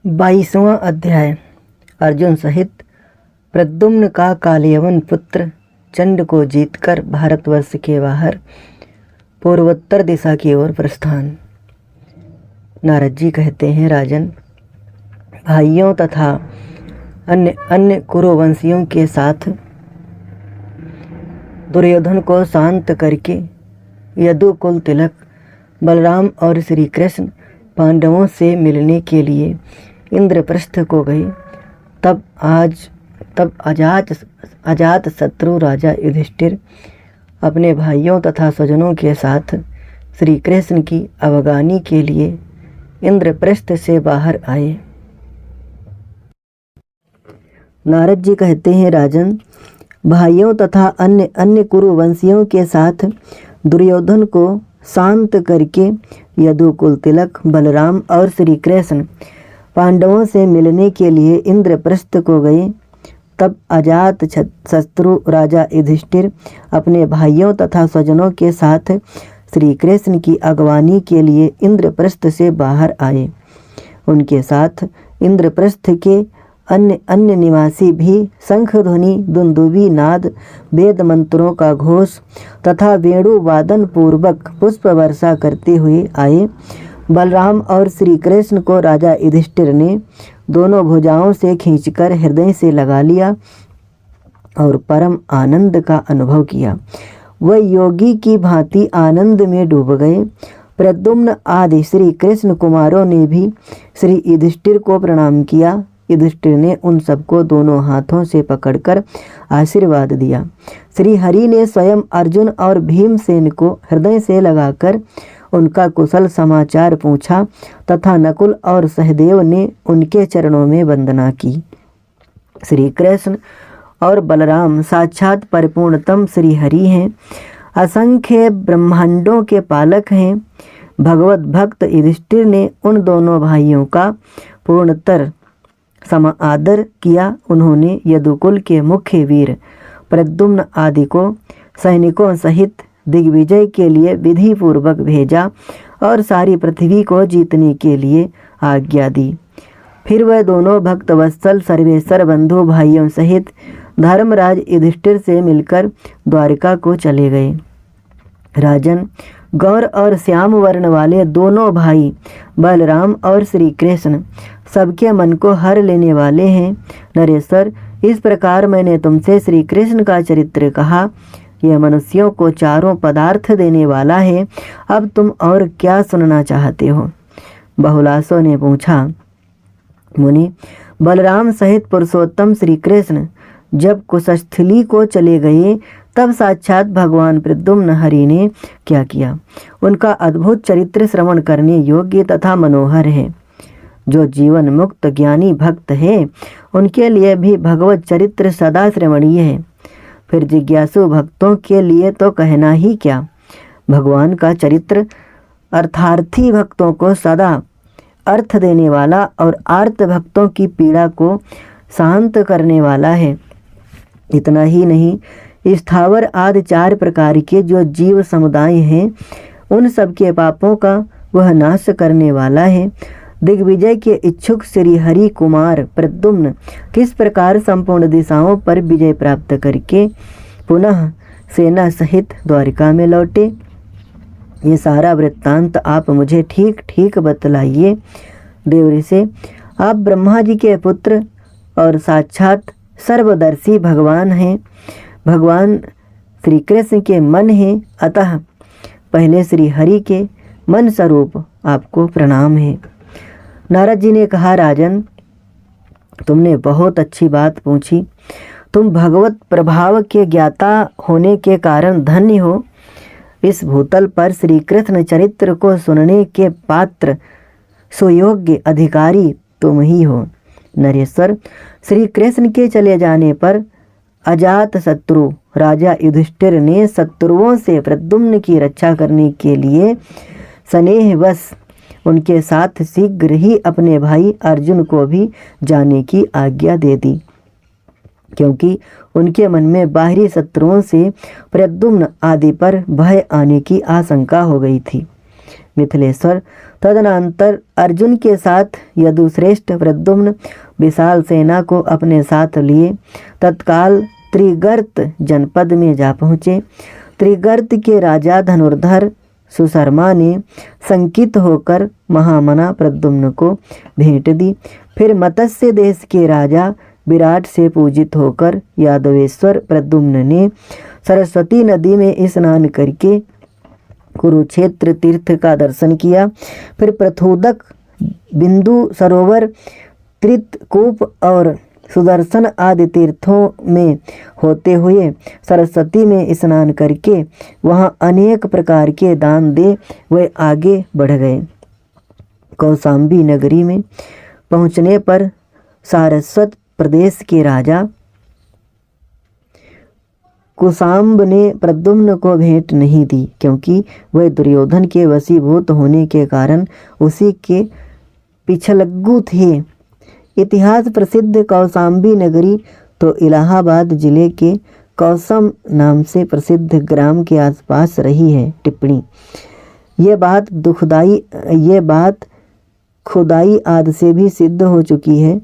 22वां अध्याय। अर्जुन सहित प्रद्युम्न का कालयवन पुत्र चंड को जीतकर भारतवर्ष के बाहर पूर्वोत्तर दिशा की ओर प्रस्थान। नारद जी कहते हैं, राजन, भाइयों तथा अन्य कुरुवंशियों के साथ दुर्योधन को शांत करके यदुकुल तिलक बलराम और श्री कृष्ण पांडवों से मिलने के लिए इंद्रप्रस्थ को गए। तब अजात शत्रु राजा युधिष्ठिर अपने भाइयों तथा स्वजनों के साथ श्री कृष्ण की अवगानी के लिए इंद्रप्रस्थ से बाहर आए। नारद जी कहते हैं, राजन, भाइयों तथा अन्य कुरुवंशियों के साथ दुर्योधन को शांत करके यदुकुल तिलक बलराम और श्री कृष्ण पांडवों से मिलने के लिए इंद्रप्रस्थ को गए। तब अजात शत्रु राजा युधिष्ठिर अपने भाइयों तथा स्वजनों के साथ श्री कृष्ण की अगवानी के लिए इंद्रप्रस्थ से बाहर आए। उनके साथ इंद्रप्रस्थ के अन्य निवासी भी शंख ध्वनि, दुंदुभी नाद, वेद मंत्रों का घोष तथा वेणु वादन पूर्वक पुष्प वर्षा करते हुए आए। बलराम और श्री कृष्ण को राजा युधिष्ठिर ने दोनों भुजाओं से खींचकर हृदय से लगा लिया और परम आनंद का अनुभव किया। वह योगी की भांति आनंद में डूब गए। प्रद्युम्न आदि श्री कृष्ण कुमारों ने भी श्री युधिष्ठिर को प्रणाम किया। युधिष्ठिर ने उन सबको दोनों हाथों से पकड़कर आशीर्वाद दिया। श्री हरि ने स्वयं अर्जुन और भीमसेन को हृदय से लगाकर उनका कुशल समाचार पूछा तथा नकुल और सहदेव ने उनके चरणों में वंदना की। श्री कृष्ण और बलराम साक्षात परिपूर्णतम श्री हरि हैं, असंख्य ब्रह्मांडों के पालक हैं। भगवत भक्त युधिष्ठिर ने उन दोनों भाइयों का पूर्णतर समादर किया। उन्होंने यदुकुल के मुख्य वीर प्रद्युम्न आदि को सैनिकों सहित दिग्विजय के लिए विधि पूर्वक भेजा और सारी पृथ्वी को जीतने के लिए आज्ञा दी। फिर वह दोनों भक्तवत्सल सर्वेश्वर बंधु भाइयों सहित धर्मराज युधिष्ठिर से मिलकर द्वारिका को चले गए। राजन, गौर और श्याम वर्ण वाले दोनों भाई बलराम और श्री कृष्ण सबके मन को हर लेने वाले हैं। नरेश्वर, इस प्रकार मैंने तुमसे श्री कृष्ण का चरित्र कहा। यह मनुष्यों को चारों पदार्थ देने वाला है। अब तुम और क्या सुनना चाहते हो? बहुलासों ने पूछा। मुनि, बलराम सहित पुरुषोत्तम श्री कृष्ण जब कुशस्थली को चले गए तब साक्षात भगवान प्रद्युम्न हरि ने क्या किया? उनका अद्भुत चरित्र श्रवण करने योग्य तथा मनोहर है। जो जीवन मुक्त ज्ञानी भक्त है उनके लिए भी भगवत चरित्र सदा श्रवणीय है। फिर जिज्ञासु भक्तों के लिए तो कहना ही क्या। भगवान का चरित्र अर्थार्थी भक्तों को सदा अर्थ देने वाला और आर्त भक्तों की पीड़ा को शांत करने वाला है। इतना ही नहीं, स्थावर आदि 4 प्रकार के जो जीव समुदाय हैं उन सब के पापों का वह नाश करने वाला है। दिग्विजय के इच्छुक श्री हरि कुमार प्रद्युम्न किस प्रकार संपूर्ण दिशाओं पर विजय प्राप्त करके पुनः सेना सहित द्वारिका में लौटे, ये सारा वृत्तांत आप मुझे ठीक ठीक बतलाइए। देवरी से, आप ब्रह्मा जी के पुत्र और साक्षात सर्वदर्शी भगवान हैं। भगवान श्री कृष्ण के मन हैं, अतः पहले श्री हरि के मन स्वरूप आपको प्रणाम है। नारद जी ने कहा, राजन, तुमने बहुत अच्छी बात पूछी। तुम भगवत प्रभाव के ज्ञाता होने के कारण धन्य हो। इस भूतल पर श्री कृष्ण चरित्र को सुनने के पात्र सुयोग्य अधिकारी तुम ही हो। नरेश्वर, श्री कृष्ण के चले जाने पर अजात शत्रु राजा युधिष्ठिर ने शत्रुओं से प्रद्युम्न की रक्षा करने के लिए स्नेहवश उनके साथ शीघ्र ही अपने भाई अर्जुन को भी जाने की आज्ञा दे दी, क्योंकि उनके मन में बाहरी शत्रुओं से प्रद्युम्न आदि पर भय आने की आशंका हो गई थी। मिथिलेश्वर, तदनंतर अर्जुन के साथ यदुश्रेष्ठ प्रद्युम्न विशाल सेना को अपने साथ लिए तत्काल त्रिगर्त जनपद में जा पहुँचे। त्रिगर्त के राजा धनुर्धर सुशर्मा ने संकित होकर महामना प्रद्युम्न को भेंट दी। फिर मत्स्य देश के राजा विराट से पूजित होकर यादवेश्वर प्रद्युम्न ने सरस्वती नदी में स्नान करके कुरुक्षेत्र तीर्थ का दर्शन किया। फिर प्रथोदक, बिंदु सरोवर, त्रितकूप और सुदर्शन आदि तीर्थों में होते हुए सरस्वती में स्नान करके वहाँ अनेक प्रकार के दान दे वे आगे बढ़ गए। कौशाम्बी नगरी में पहुँचने पर सारस्वत प्रदेश के राजा कुशाम्ब ने प्रद्युम्न को भेंट नहीं दी, क्योंकि वह दुर्योधन के वशीभूत होने के कारण उसी के पिछलग्गू थे। इतिहास प्रसिद्ध कौशाम्बी नगरी तो इलाहाबाद जिले के कौशम नाम से प्रसिद्ध ग्राम के आसपास रही है। टिप्पणी: ये बात खुदाई आदि से भी सिद्ध हो चुकी है।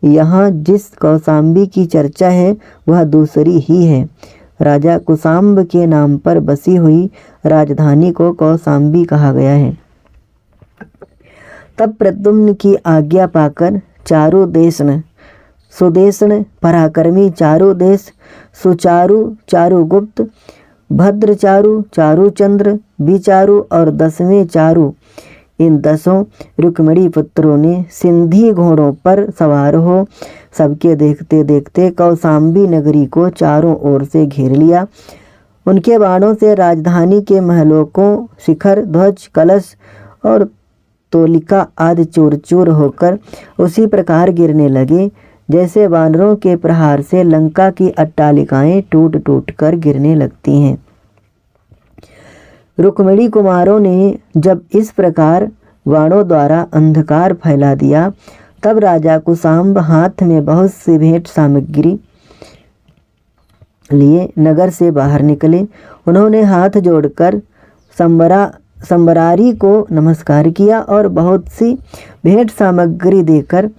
यहाँ जिस कौशाम्बी की चर्चा है वह दूसरी ही है। राजा कुशाम्ब के नाम पर बसी हुई राजधानी को कौशाम्बी कहा गया है। तब प्रद्युम्न की आज्ञा पाकर चारु देशन, सुदेशन, पराक्रमी चारु देश, सुचारु, चारुगुप्त, भद्रचारु, चारुचंद्र, विचारु और 10वें चारु, इन 10 रुक्मिणी पुत्रों ने सिंधी घोड़ों पर सवार हो सबके देखते देखते कौशाम्बी नगरी को चारों ओर से घेर लिया। उनके बाणों से राजधानी के महलों को शिखर, ध्वज, कलश और तोलिका आदि चूर चूर होकर उसी प्रकार गिरने लगे जैसे वानरों के प्रहार से लंका की अट्टालिकाएं टूट टूट कर गिरने लगती हैं। रुक्मिणी कुमारों ने जब इस प्रकार बाणों द्वारा अंधकार फैला दिया तब राजा कुशाम्ब हाथ में बहुत सी भेंट सामग्री लिए नगर से बाहर निकले। उन्होंने हाथ जोड़कर संबरारी को नमस्कार किया और बहुत सी भेंट सामग्री देकर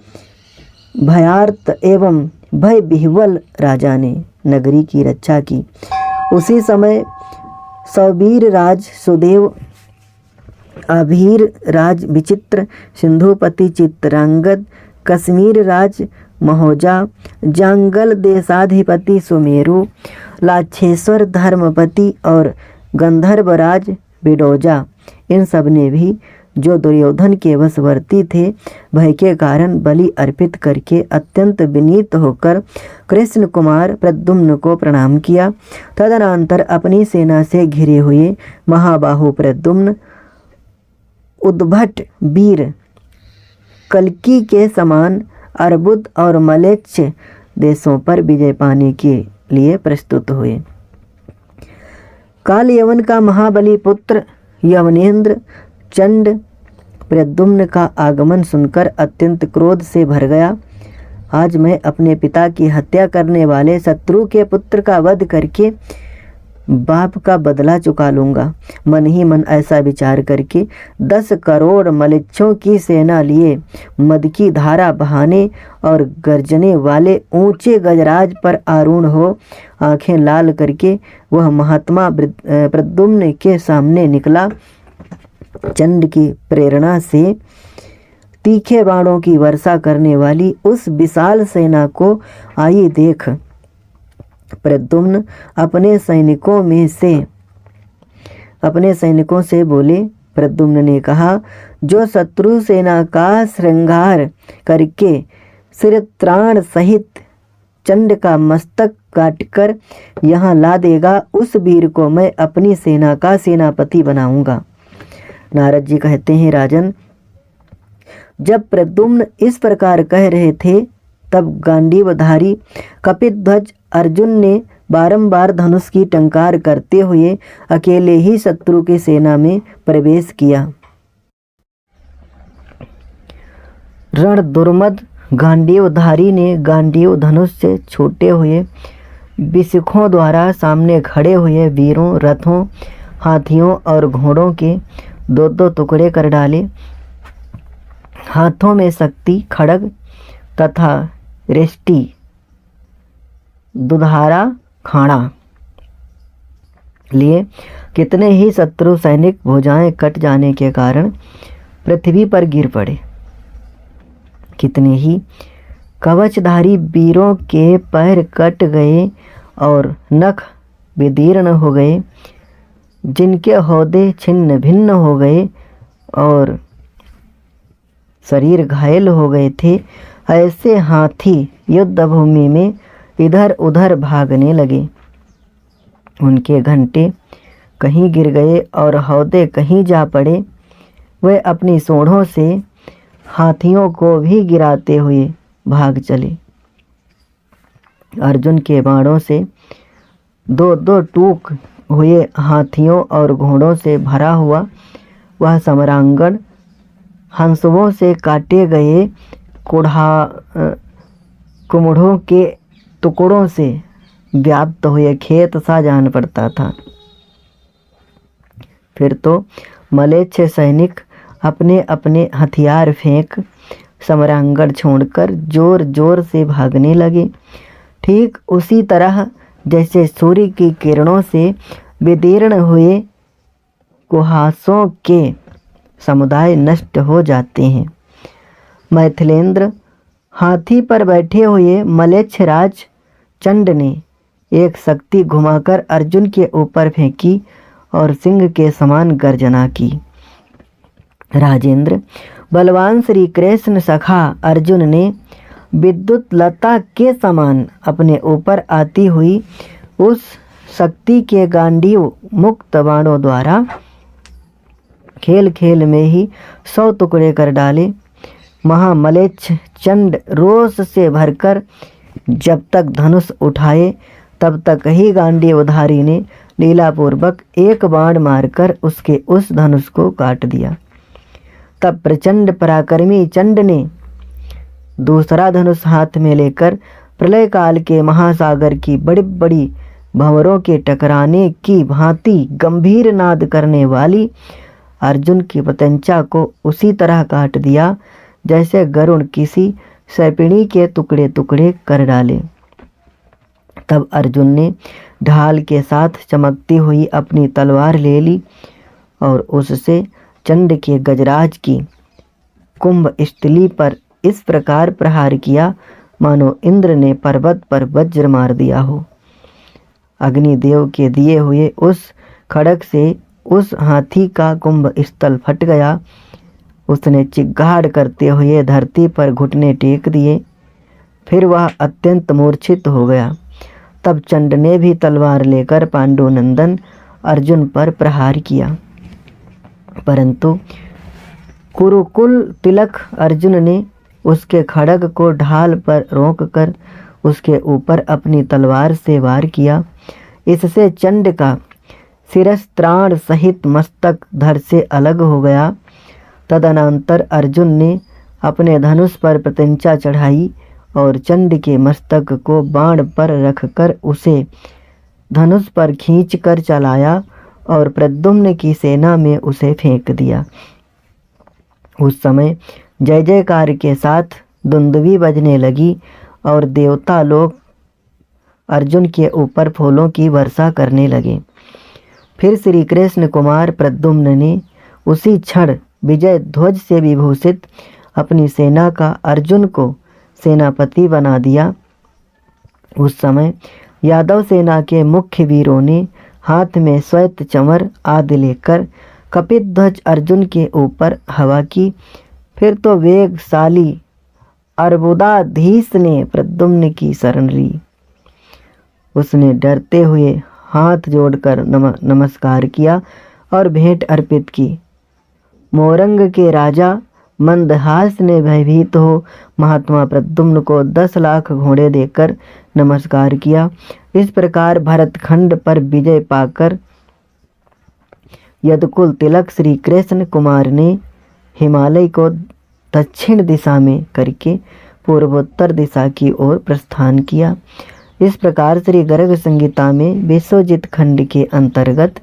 भयार्त एवं भय विह्वल राजा ने नगरी की रक्षा की। उसी समय सौबीर राज सुदेव, अभीर राज विचित्र, सिंधुपति चित्रांगद, कश्मीर राज महोजा, जांगल देशाधिपति सुमेरु, लाक्षेश्वर धर्मपति और गंधर्वराज बिडोजा, इन सब ने भी जो दुर्योधन के वशवर्ती थे भय के कारण बलि अर्पित करके अत्यंत विनीत होकर कृष्ण कुमार प्रद्युम्न को प्रणाम किया। तदनंतर अपनी सेना से घिरे हुए महाबाहु प्रद्युम्न उद्भट वीर कल्की के समान अर्बुद और मलेच्छ देशों पर विजय पाने के लिए प्रस्तुत हुए। काल यवन का महाबली पुत्र यवनेंद्र चंड प्रद्युम्न का आगमन सुनकर अत्यंत क्रोध से भर गया। आज मैं अपने पिता की हत्या करने वाले शत्रु के पुत्र का वध करके बाप का बदला चुका लूँगा। मन ही मन ऐसा विचार करके 10 करोड़ मलेच्छों की सेना लिए मद की धारा बहाने और गर्जने वाले ऊंचे गजराज पर आरूढ़ हो आंखें लाल करके वह महात्मा प्रद्युम्न के सामने निकला। चंड की प्रेरणा से तीखे बाणों की वर्षा करने वाली उस विशाल सेना को आई देख प्रद्युम्न अपने सैनिकों से बोले। प्रद्युम्न ने कहा, जो शत्रु सेना का श्रृंगार करके सिरत्राण सहित चंड का मस्तक काटकर यहाँ ला देगा उस वीर को मैं अपनी सेना का सेनापति बनाऊंगा। नारद जी कहते हैं, राजन, जब प्रद्युम्न इस प्रकार कह रहे थे तब गांडीवधारी कपिध्वज अर्जुन ने बारंबार धनुष की टंकार करते हुए अकेले ही शत्रु की सेना में प्रवेश किया। रण दुर्मद गांडीवधारी ने गांडीव धनुष से छूटे हुए विशिखों द्वारा सामने खड़े हुए वीरों, रथों, हाथियों और घोड़ों के 2-2 टुकड़े कर डाले। हाथों में शक्ति खड्ग तथा रेष्टि दुधारा खाड़ा लिए कितने ही शत्रु सैनिक भुजाएं कट जाने के कारण पृथ्वी पर गिर पड़े। कितने ही कवचधारी वीरों के पैर कट गए और नख विदीर्ण हो गए, जिनके हौदे छिन्न भिन्न हो गए और शरीर घायल हो गए थे। ऐसे हाथी युद्ध भूमि में इधर उधर भागने लगे। उनके घंटे कहीं गिर गए और हौदे कहीं जा पड़े। वे अपनी सूंडों से हाथियों को भी गिराते हुए भाग चले। अर्जुन के बाणों से दो दो टूक हुए हाथियों और घोड़ों से भरा हुआ वह समरांगण हंसुओं से काटे गए कुम्हड़ों के टुकड़ों से व्याप्त हुए खेत सा जान पड़ता था। फिर तो मलेच्छ सैनिक अपने अपने हथियार फेंक समरांगण छोड़कर जोर जोर से भागने लगे। ठीक उसी तरह जैसे सूर्य की किरणों से विदीर्ण हुए कुहासों के समुदाय नष्ट हो जाते हैं। मैथिलेंद्र हाथी पर बैठे हुए मलेच्छ राज चंड ने एक शक्ति घुमाकर अर्जुन के ऊपर फेंकी और सिंह के समान गर्जना की। राजेंद्र, बलवान श्री कृष्ण सखा अर्जुन ने विद्युत लता के समान अपने ऊपर आती हुई उस शक्ति के गांडीव मुक्त बाणों द्वारा खेल खेल में ही 100 टुकड़े कर डाले। महामलेच्छ चंड रोष से भरकर जब तक धनुष उठाए तब तक ही गांडीवधारी ने लीलापूर्वक एक बाण मारकर उसके उस धनुष को काट दिया। तब प्रचंड पराक्रमी चंड ने दूसरा धनुष हाथ में लेकर प्रलय काल के महासागर की बड़ी बड़ी भंवरों के टकराने की भांति गंभीर नाद करने वाली अर्जुन की पतंचा को उसी तरह काट दिया जैसे गरुड़ किसी सर्पिणी के टुकड़े टुकड़े कर डाले। तब अर्जुन ने ढाल के साथ चमकती हुई अपनी तलवार ले ली और उससे चंड के गजराज की कुंभ स्थली पर इस प्रकार प्रहार किया मानो इंद्र ने पर्वत पर वज्र मार दिया हो। अग्निदेव के दिए हुए उस खड़ग से उस हाथी का कुंभ स्थल फट गया। उसने चिघाड़ करते हुए धरती पर घुटने टेक दिए। फिर वह अत्यंत मूर्छित हो गया। तब चंड ने भी तलवार लेकर पांडुनंदन अर्जुन पर प्रहार किया, परंतु कुरुकुल तिलक अर्जुन ने उसके खड्ग को ढाल पर रोककर उसके ऊपर अपनी तलवार से वार किया। इससे चंड का शिरस्त्राण सहित मस्तक धड़ से अलग हो गया। तदनंतर अर्जुन ने अपने धनुष पर प्रत्यंचा चढ़ाई और चंड के मस्तक को बाण पर रखकर उसे धनुष पर खींचकर चलाया और प्रद्युम्न की सेना में उसे फेंक दिया। उस समय जय जयकार के साथ दुंदुभी बजने लगी और देवता लोग अर्जुन के ऊपर फूलों की वर्षा करने लगे। फिर श्री कृष्ण कुमार प्रद्युम्न ने उसी क्षण विजय ध्वज से विभूषित अपनी सेना का अर्जुन को सेनापति बना दिया। उस समय यादव सेना के मुख्य वीरों ने हाथ में श्वेत चमर आदि लेकर कपिध्वज अर्जुन के ऊपर हवा की। फिर तो वेगशाली अर्बुदाधीश ने प्रद्युम्न की शरण ली। उसने डरते हुए हाथ जोड़कर नमस्कार किया और भेंट अर्पित की। मोरंग के राजा मंदहास ने भयभीत हो महात्मा प्रद्युम्न को 10 लाख घोड़े देकर नमस्कार किया। इस प्रकार भरतखंड पर विजय पाकर यदुकुल तिलक श्री कृष्ण कुमार ने हिमालय को दक्षिण दिशा में करके पूर्वोत्तर दिशा की ओर प्रस्थान किया। इस प्रकार श्री गर्ग संहिता में विश्वजित खंड के अंतर्गत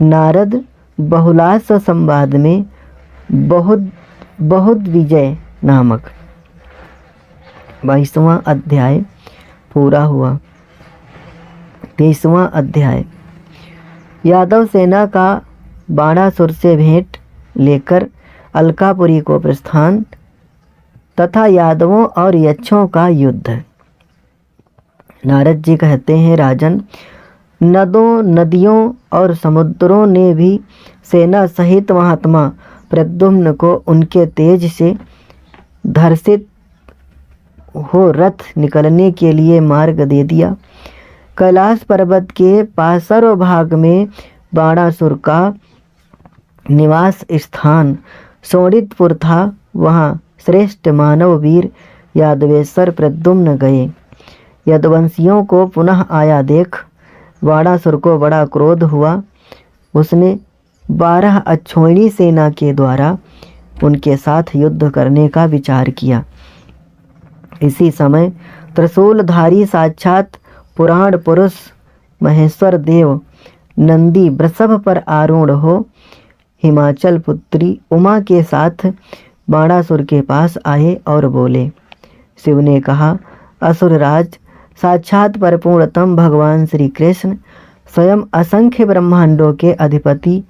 नारद बहुलास संवाद में बहुत बहुत विजय नामक 22वां अध्याय पूरा हुआ। 23वां अध्याय। यादव सेना का बाणासुर से भेंट लेकर अलकापुरी को प्रस्थान तथा यादवों और यक्षों का युद्ध। नारद जी कहते हैं, राजन, नदियों और समुद्रों ने भी सेना सहित महात्मा प्रद्युम्न को उनके तेज से धर्षित हो रथ निकलने के लिए मार्ग दे दिया। कैलाश पर्वत के पार्श्व भाग में बाणासुर का निवास स्थान शोणितपुर था। वहाँ श्रेष्ठ मानव वीर यादवेश्वर प्रद्युम्न गए। यदुवंशियों को पुनः आया देख बाणासुर को बड़ा क्रोध हुआ। उसने 12 अक्षौहिणी सेना के द्वारा उनके साथ युद्ध करने का विचार किया। इसी समय त्रिशूलधारी साक्षात पुराण पुरुष महेश्वर देव नंदी वृषभ पर आरूढ़ हो हिमाचल पुत्री उमा के साथ बाणासुर के पास आए और बोले। शिव ने कहा, असुरराज, साक्षात परिपूर्णतम भगवान श्री कृष्ण स्वयं असंख्य ब्रह्मांडों के अधिपति,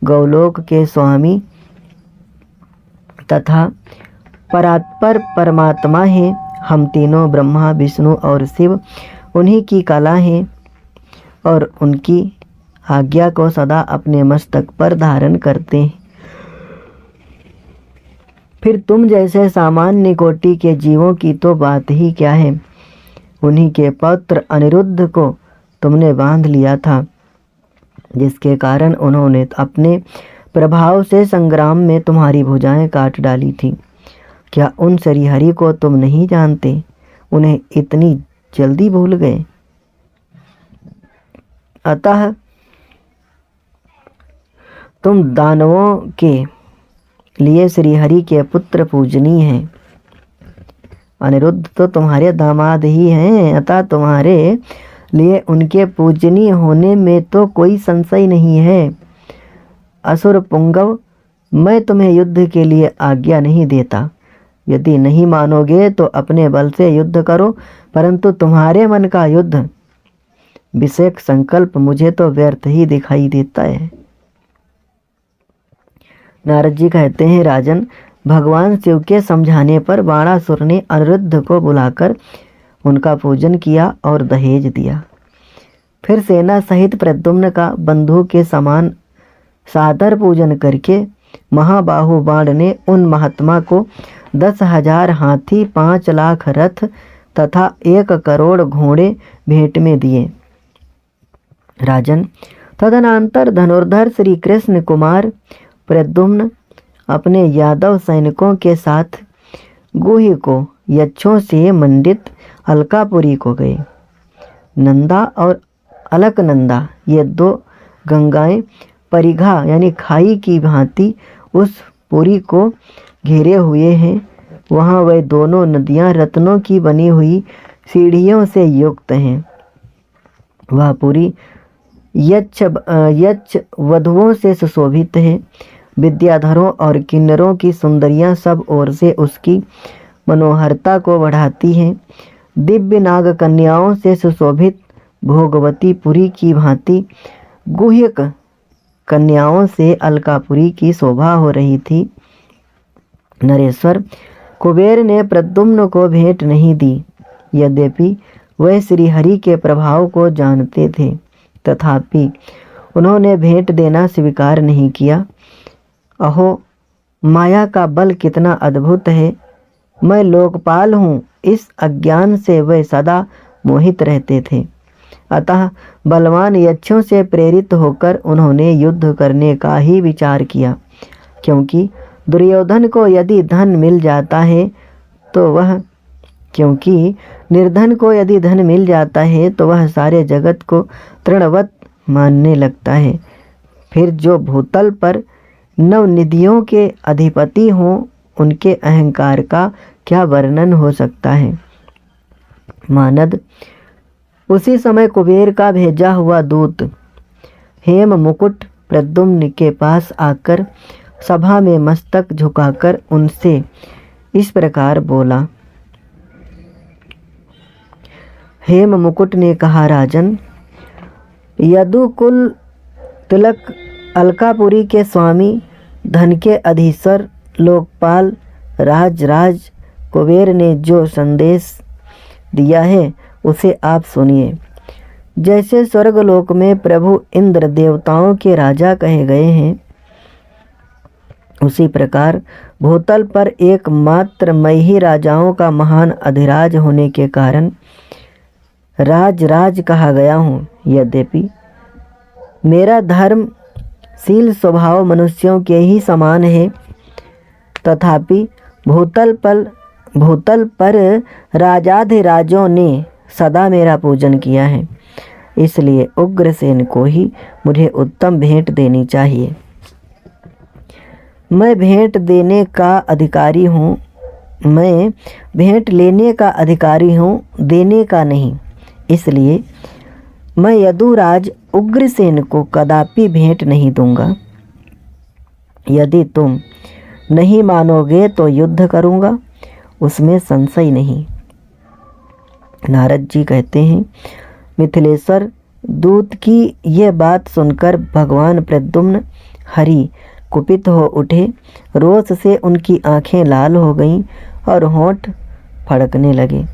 गौलोक के स्वामी तथा परात्पर परमात्मा हैं। हम तीनों ब्रह्मा, विष्णु और शिव उन्हीं की कला हैं और उनकी आज्ञा को सदा अपने मस्तक पर धारण करते हैं। फिर तुम जैसे सामान्य कोटि के जीवों की तो बात ही क्या है। उन्हीं के पौत्र अनिरुद्ध को तुमने बांध लिया था, जिसके कारण उन्होंने अपने प्रभाव से संग्राम में तुम्हारी भुजाएं काट डाली थी। क्या उन श्रीहरि को तुम नहीं जानते? उन्हें इतनी जल्दी भूल गए? अतः तुम दानवों के लिए श्रीहरि के पुत्र पूजनीय हैं। अनिरुद्ध तो तुम्हारे दामाद ही हैं, अतः तुम्हारे लिए उनके पूजनीय होने में तो कोई संशय नहीं है। असुर पुंगव, मैं तुम्हें युद्ध के लिए आज्ञा नहीं देता। यदि नहीं मानोगे तो अपने बल से युद्ध करो, परंतु तुम्हारे मन का युद्ध विषयक संकल्प मुझे तो व्यर्थ ही दिखाई देता है। नारद जी कहते हैं, राजन, भगवान शिव के समझाने पर बाणासुर ने अनिरुद्ध को बुलाकर उनका पूजन किया और दहेज दिया। फिर सेना सहित प्रद्युम्न का बंधु के समान सादर पूजन करके महाबाहु बाण ने उन महात्मा को 10,000 हाथी, 5 लाख रथ तथा 1 करोड़ घोड़े भेंट में दिए। राजन, तदनंतर धनुर्धर श्री कृष्ण कुमार प्रद्युम्न अपने यादव सैनिकों के साथ गुह्य को यक्षों से मंडित अलकापुरी को गए। नंदा और अलकनंदा ये 2 गंगाएं परिघा यानी खाई की भांति उस पुरी को घेरे हुए हैं। वहाँ वह दोनों नदियाँ रत्नों की बनी हुई सीढ़ियों से युक्त हैं। वह पुरी यक्ष वधुओं से सुशोभित है। विद्याधरों और किन्नरों की सुंदरियां सब ओर से उसकी मनोहरता को बढ़ाती हैं। दिव्य नाग कन्याओं से सुशोभित भोगवती पुरी की भांति गुह्यक कन्याओं से अलकापुरी की शोभा हो रही थी। नरेश्वर, कुबेर ने प्रद्युम्न को भेंट नहीं दी। यद्यपि वह श्रीहरि के प्रभाव को जानते थे, तथापि उन्होंने भेंट देना स्वीकार नहीं किया। अहो, माया का बल कितना अद्भुत है। मैं लोकपाल हूँ, इस अज्ञान से वे सदा मोहित रहते थे। अतः बलवान यक्षों से प्रेरित होकर उन्होंने युद्ध करने का ही विचार किया, क्योंकि दुर्योधन को यदि धन मिल जाता है तो वह निर्धन को यदि धन मिल जाता है तो वह सारे जगत को तृणवत मानने लगता है। फिर जो भूतल पर नवनिधियों के अधिपति हों, उनके अहंकार का क्या वर्णन हो सकता है। मानद, उसी समय कुबेर का भेजा हुआ दूत हेम मुकुट प्रद्युम्न के पास आकर सभा में मस्तक झुकाकर उनसे इस प्रकार बोला। हेम मुकुट ने कहा, राजन, यदुकुल तिलक अलकापुरी के स्वामी, धन के अधीश्वर, लोकपाल राज कुबेर ने जो संदेश दिया है उसे आप सुनिए। जैसे स्वर्गलोक में प्रभु इंद्र देवताओं के राजा कहे गए हैं, उसी प्रकार भूतल पर एकमात्र मैं ही राजाओं का महान अधिराज होने के कारण राज कहा गया हूँ। यद्यपि मेरा धर्मशील स्वभाव मनुष्यों के ही समान है, तथापि भूतल पर राजाधिराजों ने सदा मेरा पूजन किया है, इसलिए उग्रसेन को ही मुझे उत्तम भेंट देनी चाहिए। मैं भेंट देने का अधिकारी हूँ, मैं भेंट लेने का अधिकारी हूँ, देने का नहीं। इसलिए मैं यदुराज उग्रसेन को कदापि भेंट नहीं दूंगा। यदि तुम नहीं मानोगे तो युद्ध करूंगा, उसमें संशय नहीं। नारद जी कहते हैं, मिथिलेश्वर दूत की यह बात सुनकर भगवान प्रद्युम्न हरि कुपित हो उठे। रोष से उनकी आंखें लाल हो गईं और होंठ फड़कने लगे।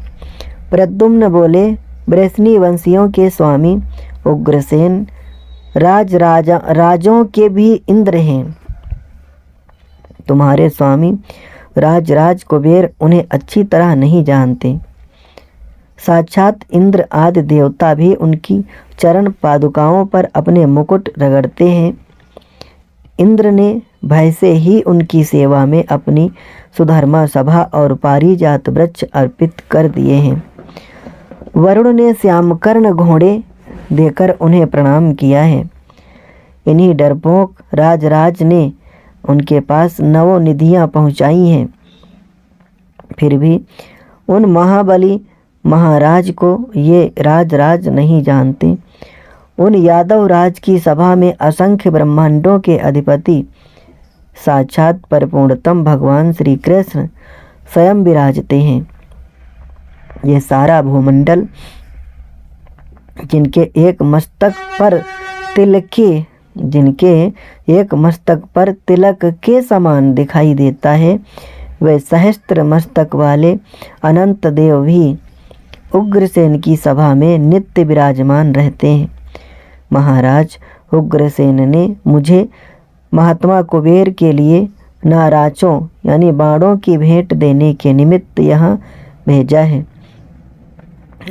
प्रद्युम्न बोले, वृषणी वंशियों के स्वामी उग्रसेन राजों के भी इंद्र हैं। तुम्हारे स्वामी राज कुबेर उन्हें अच्छी तरह नहीं जानते। साक्षात इंद्र आदि देवता भी उनकी चरण पादुकाओं पर अपने मुकुट रगड़ते हैं। इंद्र ने भय से ही उनकी सेवा में अपनी सुधर्मा सभा और पारिजात वृक्ष अर्पित कर दिए हैं। वरुण ने श्यामकर्ण घोड़े देकर उन्हें प्रणाम किया है। इन्हीं डरपोक राज ने उनके पास नवोनिधियाँ पहुँचाई हैं। फिर भी उन महाबली महाराज को ये राज नहीं जानते। उन यादव राज की सभा में असंख्य ब्रह्मांडों के अधिपति साक्षात परिपूर्णतम भगवान श्री कृष्ण स्वयं विराजते हैं। ये सारा भूमंडल जिनके एक मस्तक पर तिलक के समान दिखाई देता है, वे सहस्त्र मस्तक वाले अनंत देव भी उग्रसेन की सभा में नित्य विराजमान रहते हैं। महाराज उग्रसेन ने मुझे महात्मा कुबेर के लिए नाराचों यानी बाणों की भेंट देने के निमित्त यहाँ भेजा है,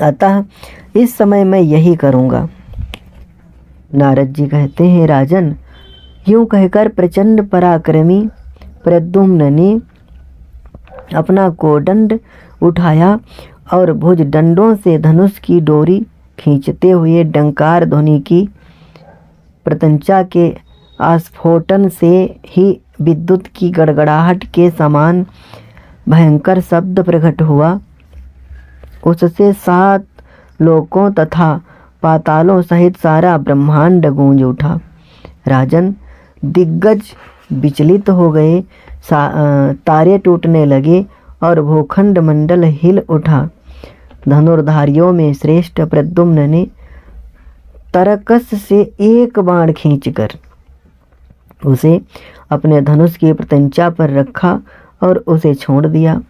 अतः इस समय मैं यही करूँगा। नारद जी कहते हैं, राजन, यूँ कहकर प्रचंड पराक्रमी प्रद्युम्न ने अपना कोदंड उठाया और भुज दंडों से धनुष की डोरी खींचते हुए डंकार ध्वनि की प्रत्यंचा के आस्फोटन से ही विद्युत की गड़गड़ाहट के समान भयंकर शब्द प्रकट हुआ। उससे 7 लोकों तथा पातालों सहित सारा ब्रह्मांड गूंज उठा। राजन, दिग्गज विचलित हो गए, तारे टूटने लगे और भूखंड मंडल हिल उठा। धनुर्धारियों में श्रेष्ठ प्रद्युम्न ने तरकस से एक बाण खींचकर उसे अपने धनुष की प्रत्यंचा पर रखा और उसे छोड़ दिया।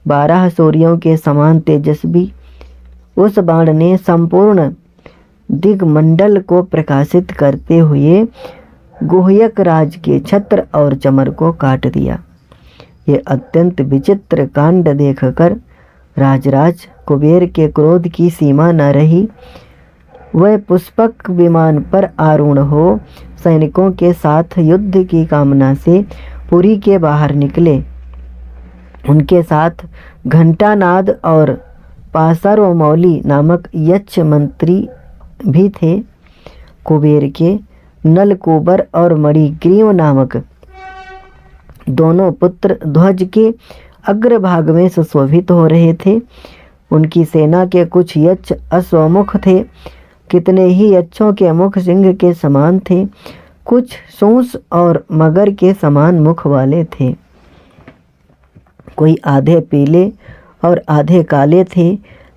12 सूर्यों के समान तेजस्वी उस बाण ने संपूर्ण दिग्मंडल को प्रकाशित करते हुए गुह्यक राज के छत्र और चमर को काट दिया। ये अत्यंत विचित्र कांड देखकर राज कुबेर के क्रोध की सीमा न रही। वह पुष्पक विमान पर आरूढ़ हो सैनिकों के साथ युद्ध की कामना से पुरी के बाहर निकले। उनके साथ घंटानाद और पासरोमौली नामक यक्ष मंत्री भी थे। कुबेर के नलकूबर और मणिग्रीव नामक दोनों पुत्र ध्वज के अग्रभाग में सुशोभित हो रहे थे। उनकी सेना के कुछ यक्ष अश्वमुख थे, कितने ही यक्षों के मुख सिंह के समान थे। कुछ सूंस और मगर के समान मुख वाले थे। कोई आधे पीले और आधे काले थे।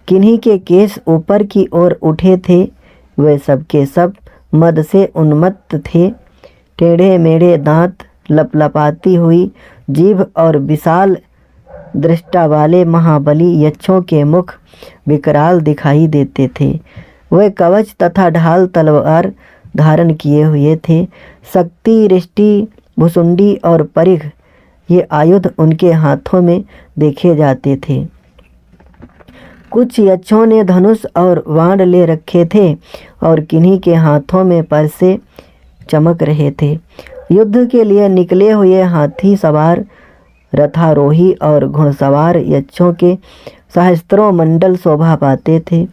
किन्हीं के केस ऊपर की ओर उठे थे। वे सब के सब मद से उन्मत्त थे। टेढ़े मेढ़े दांत, लपलपाती हुई जीभ और विशाल दृष्टा वाले महाबली यक्षों के मुख विकराल दिखाई देते थे। वे कवच तथा ढाल तलवार धारण किए हुए थे। शक्ति, रिष्टि, भुसुंडी और परिघ ये आयुध उनके हाथों में देखे जाते थे। कुछ यक्षों ने धनुष और बाण ले रखे थे और किन्हीं के हाथों में परसे चमक रहे थे। युद्ध के लिए निकले हुए हाथी सवार, रथारोही और घुड़सवार यक्षों के सहस्त्रों मंडल शोभा पाते थे।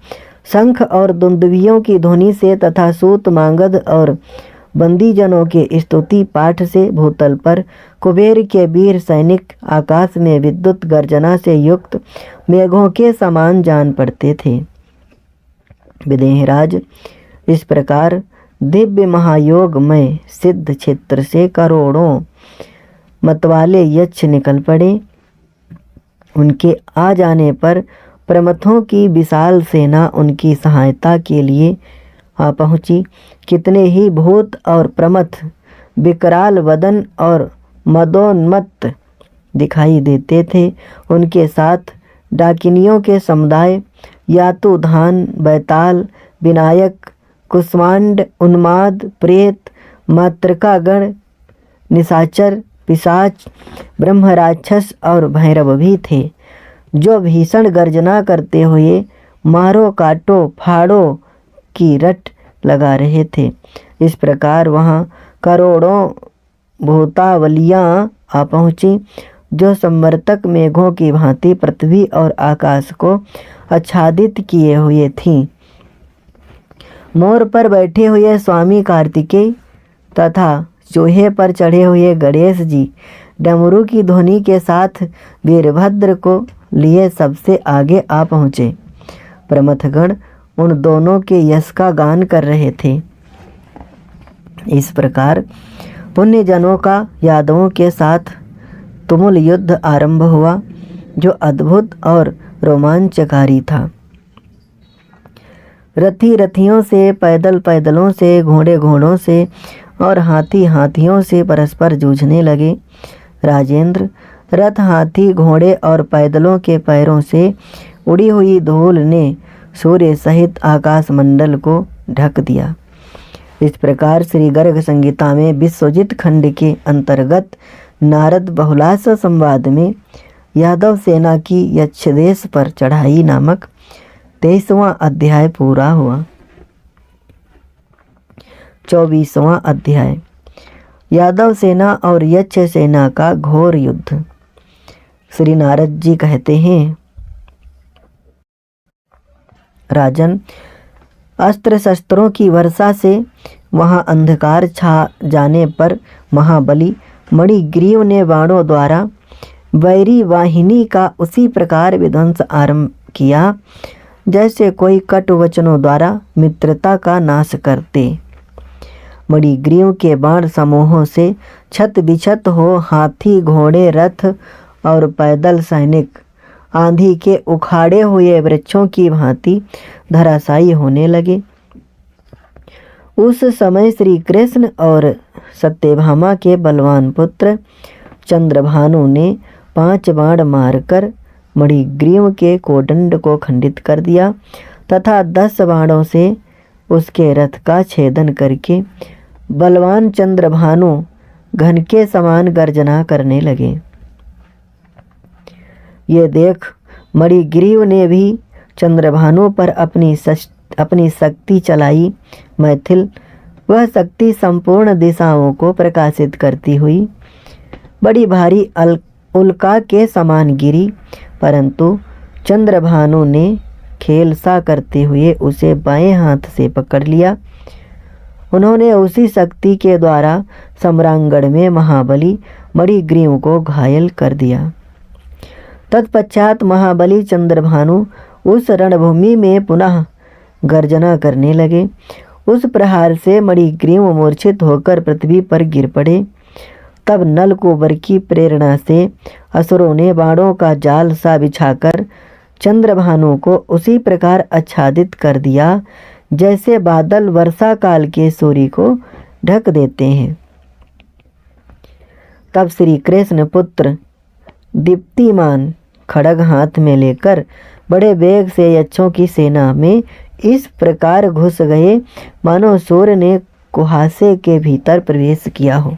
शंख और दुंदुभियों की ध्वनि से तथा सूत, मांगध और बंदीजनों के स्तुति पाठ से भूतल पर कुबेर के वीर सैनिक आकाश में विद्युत गर्जना से युक्त मेघों के समान जान पड़ते थे। विदेहराज, इस प्रकार दिव्य महायोग में सिद्ध क्षेत्र से करोड़ों मतवाले यक्ष निकल पड़े। उनके आ जाने पर प्रमथों की विशाल सेना उनकी सहायता के लिए आ पहुंची। कितने ही भूत और प्रमथ विकराल वदन और मदोन्मत्त दिखाई देते थे। उनके साथ डाकिनियों के समुदाय, यातुधान, बैताल, विनायक, कुष्मांड, उन्माद, प्रेत, मातृकागण, निशाचर, पिशाच, ब्रह्मराक्षस और भैरव भी थे, जो भीषण गर्जना करते हुए मारो काटो फाड़ो की रट लगा रहे थे। इस प्रकार वहाँ करोड़ों भूतावलियाँ आ पहुँची, जो संवर्तक मेघों की भांति पृथ्वी और आकाश को आच्छादित किए हुए थीं। मोर पर बैठे हुए स्वामी कार्तिकेय तथा चूहे पर चढ़े हुए गणेश जी डमरू की ध्वनि के साथ वीरभद्र को लिए सबसे आगे आ पहुँचे। प्रमथगण उन दोनों के यश का गान कर रहे थे। इस प्रकार पुण्यजनों का यादवों के साथ तुमुल युद्ध आरंभ हुआ, जो अद्भुत और रोमांचकारी था। रथी रथियों से, पैदल पैदलों से, घोड़े घोड़ों से और हाथी हाथियों से परस्पर जूझने लगे। राजेंद्र, रथ, हाथी, घोड़े और पैदलों के पैरों से उड़ी हुई धूल ने सूर्य सहित आकाश मंडल को ढक दिया। इस प्रकार श्री गर्ग संहिता में विश्वजित खंड के अंतर्गत नारद बहुलास संवाद में यादव सेना की यक्षदेश पर चढ़ाई नामक 23वां अध्याय पूरा हुआ। 24वां अध्याय यादव सेना और यक्ष सेना का घोर युद्ध। श्री नारद जी कहते हैं, राजन, अस्त्र शस्त्रों की वर्षा से वहाँ अंधकार छा जाने पर महाबली मणिग्रीव ने बाणों द्वारा वैरी वाहिनी का उसी प्रकार विध्वंस आरंभ किया, जैसे कोई कटु वचनों द्वारा मित्रता का नाश करते। मणिग्रीव के बाण समूहों से छत बिछत हो हाथी, घोड़े, रथ और पैदल सैनिक आंधी के उखाड़े हुए वृक्षों की भांति धराशायी होने लगे। उस समय श्री कृष्ण और सत्यभामा के बलवान पुत्र चंद्रभानु ने 5 बाण मारकर मणिग्रीव के कोदंड को खंडित कर दिया तथा 10 बाणों से उसके रथ का छेदन करके बलवान चंद्रभानु घन के समान गर्जना करने लगे। ये देख मणिग्रीव ने भी चंद्रभानु पर अपनी शक्ति चलाई। मैथिल, वह शक्ति संपूर्ण दिशाओं को प्रकाशित करती हुई बड़ी भारी उल्का के समान गिरी, परंतु चंद्रभानु ने खेल सा करते हुए उसे बाएं हाथ से पकड़ लिया। उन्होंने उसी शक्ति के द्वारा सम्रांगण में महाबली मणिग्रीव को घायल कर दिया। तत्पश्चात महाबली चंद्रभानु उस रणभूमि में पुनः गर्जना करने लगे। उस प्रहार से मणिग्रीव मूर्छित होकर पृथ्वी पर गिर पड़े। तब नलकूबर की प्रेरणा से असुरों ने बाणों का जाल सा बिछाकर चंद्रभानु को उसी प्रकार आच्छादित कर दिया जैसे बादल वर्षा काल के सूर्य को ढक देते हैं। तब श्री कृष्ण पुत्र दीप्तिमान खड्ग हाथ में लेकर बड़े वेग से यक्षों की सेना में इस प्रकार घुस गए मानो सूर्य ने कुहासे के भीतर प्रवेश किया हो।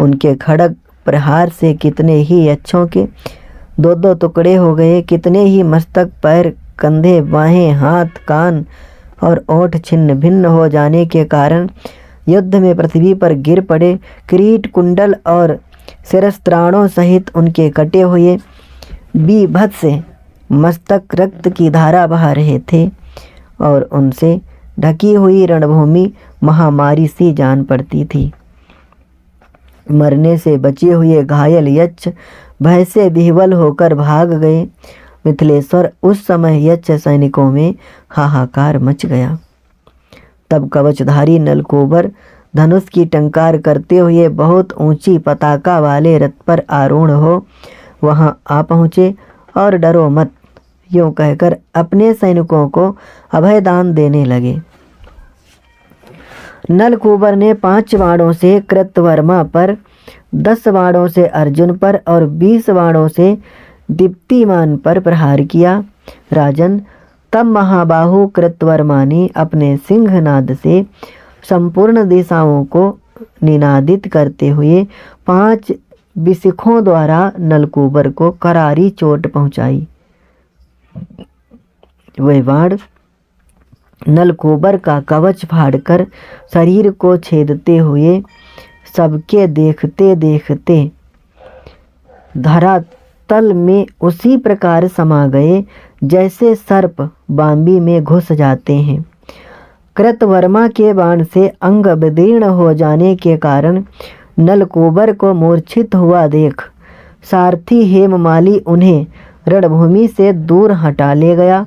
उनके खड्ग प्रहार से कितने ही यक्षों के दो दो टुकड़े हो गए, कितने ही मस्तक, पैर, कंधे, बाहें, हाथ, कान और ओठ छिन्न भिन्न हो जाने के कारण युद्ध में पृथ्वी पर गिर पड़े। किरीट, कुंडल और शिरस्त्राणों सहित उनके कटे हुए बीभत्स मस्तक रक्त की धारा बहा रहे थे और उनसे ढकी हुई रणभूमि महामारी सी जान पड़ती थी। मरने से बचे हुए घायल यक्ष भय से विह्वल होकर भाग गए। मिथिलेश्वर, उस समय यक्ष सैनिकों में हाहाकार मच गया। तब कवचधारी नलकूबर धनुष की टंकार करते हुए बहुत ऊंची पताका वाले रथ पर आरूढ़ हो वहां आ पहुँचे और डरो मत यूँ कहकर अपने सैनिकों को अभयदान देने लगे। नलकूबर ने 5 बाणों से कृतवर्मा पर, 10 बाणों से अर्जुन पर और 20 बाणों से दीप्तिमान पर प्रहार किया। राजन, तब महाबाहु कृतवर्मा ने अपने सिंहनाद से संपूर्ण दिशाओं को निनादित करते हुए 5 बिसिखों द्वारा नलकूबर को करारी चोट पहुंचाई। वह बाण नलकूबर का कवच फाड़कर शरीर को छेदते हुए सबके देखते देखते धरातल में उसी प्रकार समा गए जैसे सर्प बांबी में घुस जाते हैं। कृतवर्मा के बाण से अंग विदीर्ण हो जाने के कारण नलकूबर को मूर्छित हुआ देख सारथी हेममाली उन्हें रणभूमि से दूर हटा ले गया।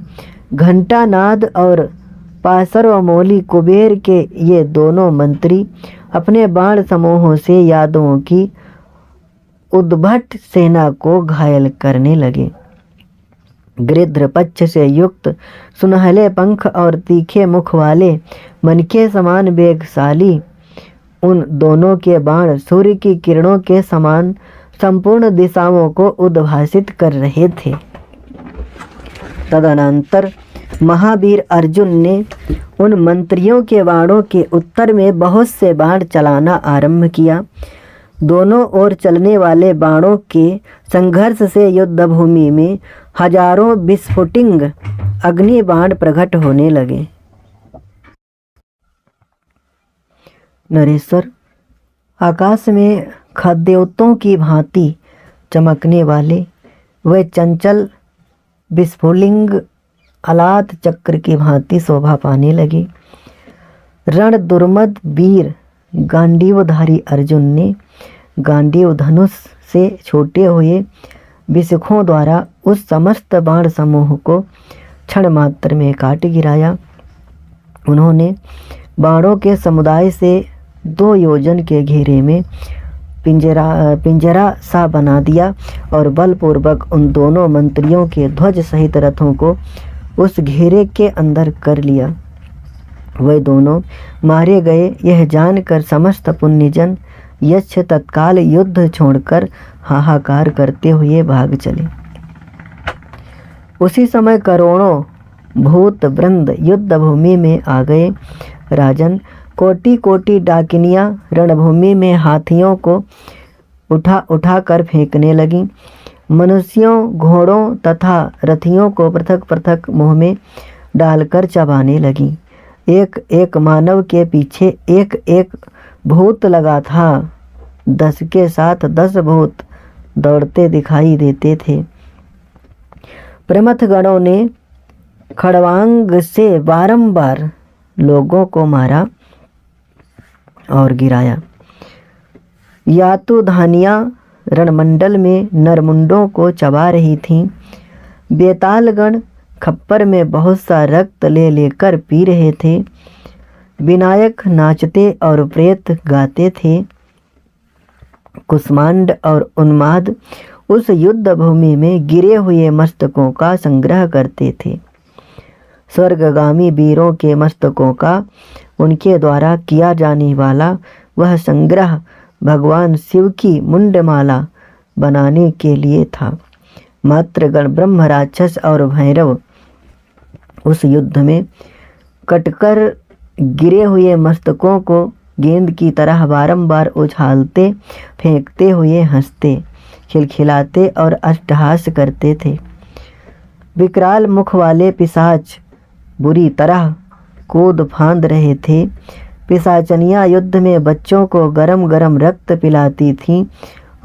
घंटानाद और पार्श्वमौली कुबेर के ये दोनों मंत्री अपने बाण समूहों से यादवों की उद्भट सेना को घायल करने लगे। गृध्र पक्ष से युक्त सुनहले पंख और तीखे मुख वाले मन के समान वेगशाली उन दोनों के बाण सूर्य की किरणों के समान संपूर्ण दिशाओं को उद्भासित कर रहे थे। तदनंतर महावीर अर्जुन ने उन मंत्रियों के बाणों के उत्तर में बहुत से बाण चलाना आरंभ किया। दोनों ओर चलने वाले बाणों के संघर्ष से युद्ध भूमि में हजारों विस्फुटिंग अग्नि बाण प्रकट होने लगे। नरेश्वर, आकाश में खद्योतों की भांति चमकने वाले वे चंचल विस्फुलिंग अलात चक्र की भांति शोभा पाने लगे। रण दुर्मद वीर गांडीवधारी अर्जुन ने गांडीव धनुष से छोटे हुए विशखों द्वारा उस समस्त बाण समूह को क्षण मात्र में काट गिराया। उन्होंने बाणों के समुदाय से 2 योजन के घेरे में पिंजरा सा बना दिया और बलपूर्वक उन दोनों मंत्रियों के ध्वज सहित रथों को उस घेरे के अंदर कर लिया। वे दोनों मारे गए यह जानकर समस्त पुण्यजन यक्ष तत्काल युद्ध छोड़कर हाहाकार करते हुए भाग चले। उसी समय करोड़ों भूत वृंद युद्ध भूमि में आ गए। राजन, कोटि कोटि डाकिनियां रणभूमि में हाथियों को उठा कर फेंकने लगी। मनुष्यों, घोड़ों तथा रथियों को पृथक पृथक मुंह में डालकर चबाने लगी। एक एक मानव के पीछे एक एक भूत लगा था। 10 के साथ 10 भूत दौड़ते दिखाई देते थे। प्रमथ गणों ने खड़वांग से बारंबार लोगों को मारा और गिराया। यातुधानियाँ रणमंडल में नरमुंडों को चबा रही थीं। बेतालगण खप्पर में बहुत सा रक्त ले लेकर पी रहे थे। विनायक नाचते और प्रेत गाते थे। कुष्मांड और उन्माद उस युद्ध भूमि में गिरे हुए मस्तकों का संग्रह करते थे। स्वर्गगामी वीरों के मस्तकों का उनके द्वारा किया जाने वाला वह संग्रह भगवान शिव की मुंडमाला बनाने के लिए था। मातृगण ब्रह्म राक्षस और भैरव उस युद्ध में कटकर गिरे हुए मस्तकों को गेंद की तरह बारंबार उछालते फेंकते हुए हंसते खिलखिलाते और अट्टहास करते थे। विकराल मुख वाले पिशाच बुरी तरह कूद फांद रहे थे। पिशाचनियाँ युद्ध में बच्चों को गरम गरम रक्त पिलाती थीं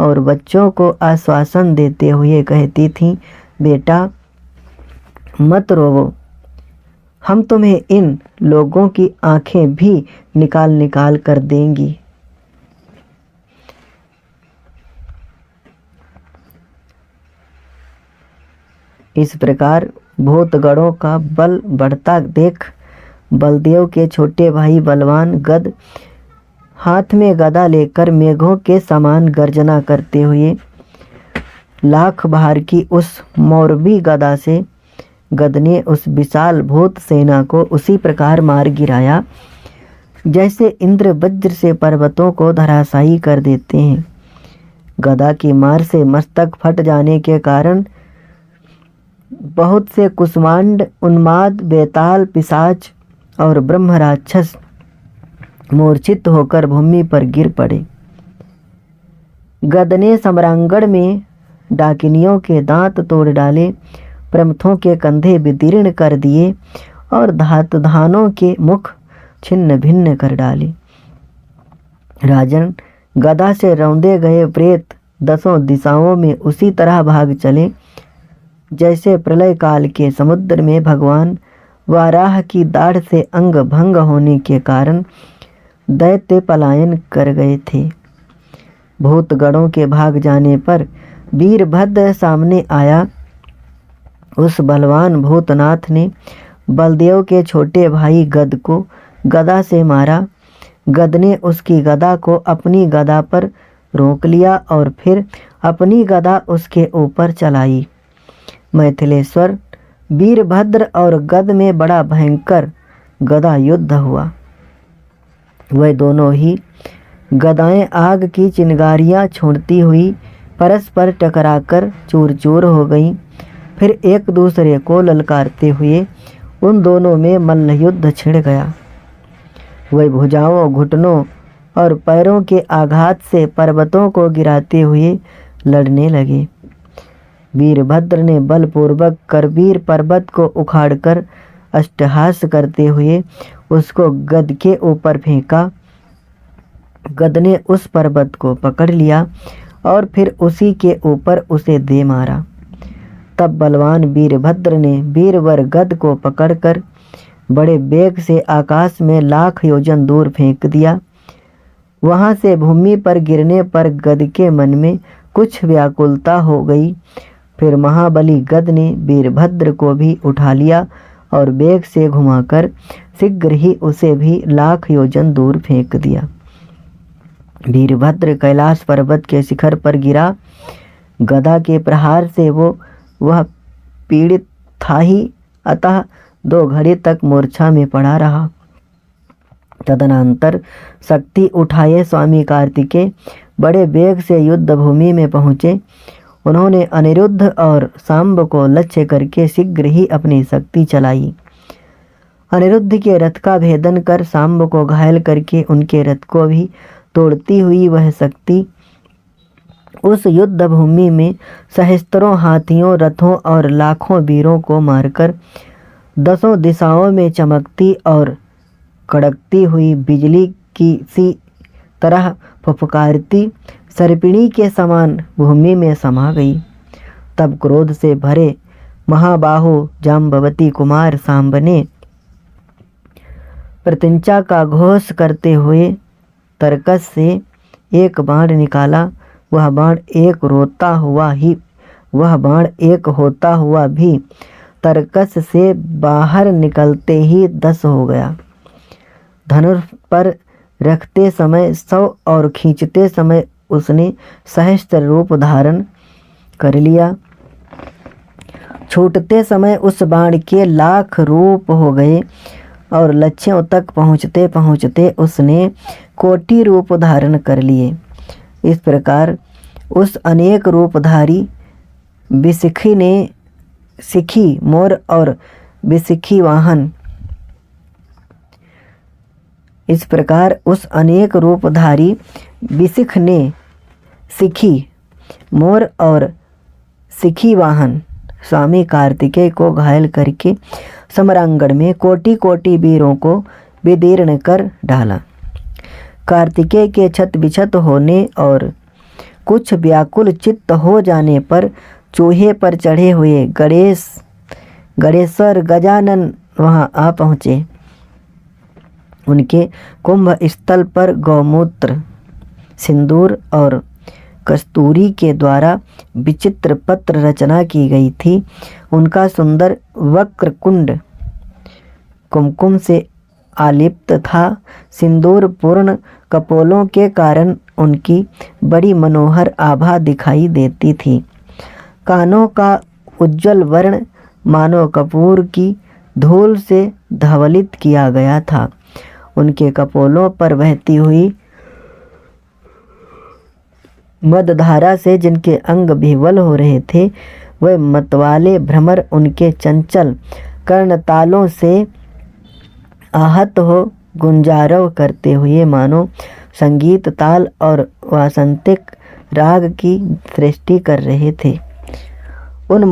और बच्चों को आश्वासन देते हुए कहती थीं, बेटा मत रोवो, हम तुम्हें इन लोगों की आंखें भी निकाल निकाल कर देंगी। इस प्रकार भूतगणों का बल बढ़ता देख बलदेव के छोटे भाई बलवान गद हाथ में गदा लेकर मेघों के समान गर्जना करते हुए लाख भार की उस मौरवी गदा से गद ने उस विशाल भूत सेना को उसी प्रकार मार गिराया जैसे इंद्र वज्र से पर्वतों को धराशायी कर देते हैं। गदा की मार से मस्तक फट जाने के कारण बहुत से कुष्मांड, उन्माद, बेताल, पिशाच और ब्रह्म राक्षस मूर्छित होकर भूमि पर गिर पड़े। गद ने सम्रांगण में डाकिनियों के दांत तोड़ डाले, प्रमथों के कंधे विदीर्ण कर दिए और धानों के मुख छिन्न भिन्न कर डाले। राजन, गदा से रौंदे गए प्रेत दसों दिशाओं में उसी तरह भाग चले जैसे प्रलय काल के समुद्र में भगवान वाराह की दाढ़ से अंग भंग होने के कारण दैत्य पलायन कर गए थे। भूतगणों के भाग जाने पर वीरभद्र सामने आया। उस बलवान भूतनाथ ने बलदेव के छोटे भाई गद को गदा से मारा। गद ने उसकी गदा को अपनी गदा पर रोक लिया और फिर अपनी गदा उसके ऊपर चलाई। मैथिलेश्वर, वीरभद्र और गद में बड़ा भयंकर गदा युद्ध हुआ। वह दोनों ही गदाएं आग की चिंगारियां छोड़ती हुई परस्पर टकराकर चूर चूर हो गईं। फिर एक दूसरे को ललकारते हुए उन दोनों में मल्लयुद्ध छिड़ गया। वह भुजाओं, घुटनों और पैरों के आघात से पर्वतों को गिराते हुए लड़ने लगे। वीरभद्र ने बलपूर्वक करवीर पर्वत को उखाड़कर अष्टहास करते हुए उसको गद के ऊपर फेंका। गद ने उस पर्वत को पकड़ लिया और फिर उसी के ऊपर उसे दे मारा। तब बलवान वीरभद्र ने वीरवर गद को पकड़कर बड़े वेग से आकाश में लाख योजन दूर फेंक दिया। वहां से भूमि पर गिरने पर गद के मन में कुछ व्याकुलता हो गई। फिर महाबली गद ने वीरभद्र को भी उठा लिया और वेग से घुमाकर शीघ्र ही उसे भी लाख योजन दूर फेंक दिया। वीरभद्र कैलाश पर्वत के शिखर पर गिरा। गदा के प्रहार से वह पीड़ित था ही, अतः 2 घड़ी तक मूर्छा में पड़ा रहा। तदनंतर शक्ति उठाए स्वामी कार्तिकेय बड़े वेग से युद्ध भूमि में पहुँचे। उन्होंने अनिरुद्ध और सांब को लक्ष्य करके शीघ्र ही अपनी शक्ति चलाई। अनिरुद्ध के रथ का भेदन कर सांब को घायल करके उनके रथ को भी तोड़ती हुई वह शक्ति उस युद्ध भूमि में सहस्त्रों हाथियों, रथों और लाखों वीरों को मारकर 10 दिशाओं में चमकती और कड़कती हुई बिजली की सी तरह फुफकारती सर्पिणी के समान भूमि में समा गई। तब क्रोध से भरे महाबाहु जाम्बवती कुमार सांब ने प्रत्यंचा का घोष करते हुए तरकस से एक बाण निकाला। वह बाण एक होता हुआ भी तरकस से बाहर निकलते ही 10 हो गया। धनुष पर रखते समय 100 और खींचते समय उसने सहस्त्र रूप धारण कर लिया। छूटते समय उस बाण के लाख रूप हो गए और लक्ष्यों तक पहुँचते पहुँचते उसने कोटि रूप धारण कर लिए। इस प्रकार उस अनेक रूपधारी विशिखी ने सिखी मोर और विशिखी वाहन इस प्रकार उस अनेक रूपधारी विशिख ने सिखी मोर और सिखी वाहन स्वामी कार्तिकेय को घायल करके समरांगण में कोटि कोटि वीरों को विदीर्ण कर डाला। कार्तिकेय के छत बिछत होने और कुछ व्याकुल चित्त हो जाने पर चूहे पर चढ़े हुए गणेश्वर गजानन वहां आ पहुँचे। उनके कुंभ स्थल पर गौमूत्र, सिंदूर और कस्तूरी के द्वारा विचित्र पत्र रचना की गई थी। उनका सुंदर वक्र कुंड कुमकुम से आलिप्त था। सिंदूर पूर्ण कपोलों के कारण उनकी बड़ी मनोहर आभा दिखाई देती थी। कानों का उज्जवल वर्ण मानो कपूर की धूल से धवलित किया गया था। उनके कपोलों पर बहती हुई मदधारा से जिनके अंग विह्वल हो रहे थे, वह मतवाले भ्रमर उनके चंचल कर्णतालों से आहत हो गुंजारव करते हुए मानो संगीत ताल और वासंतिक राग की सृष्टि कर रहे थे। उन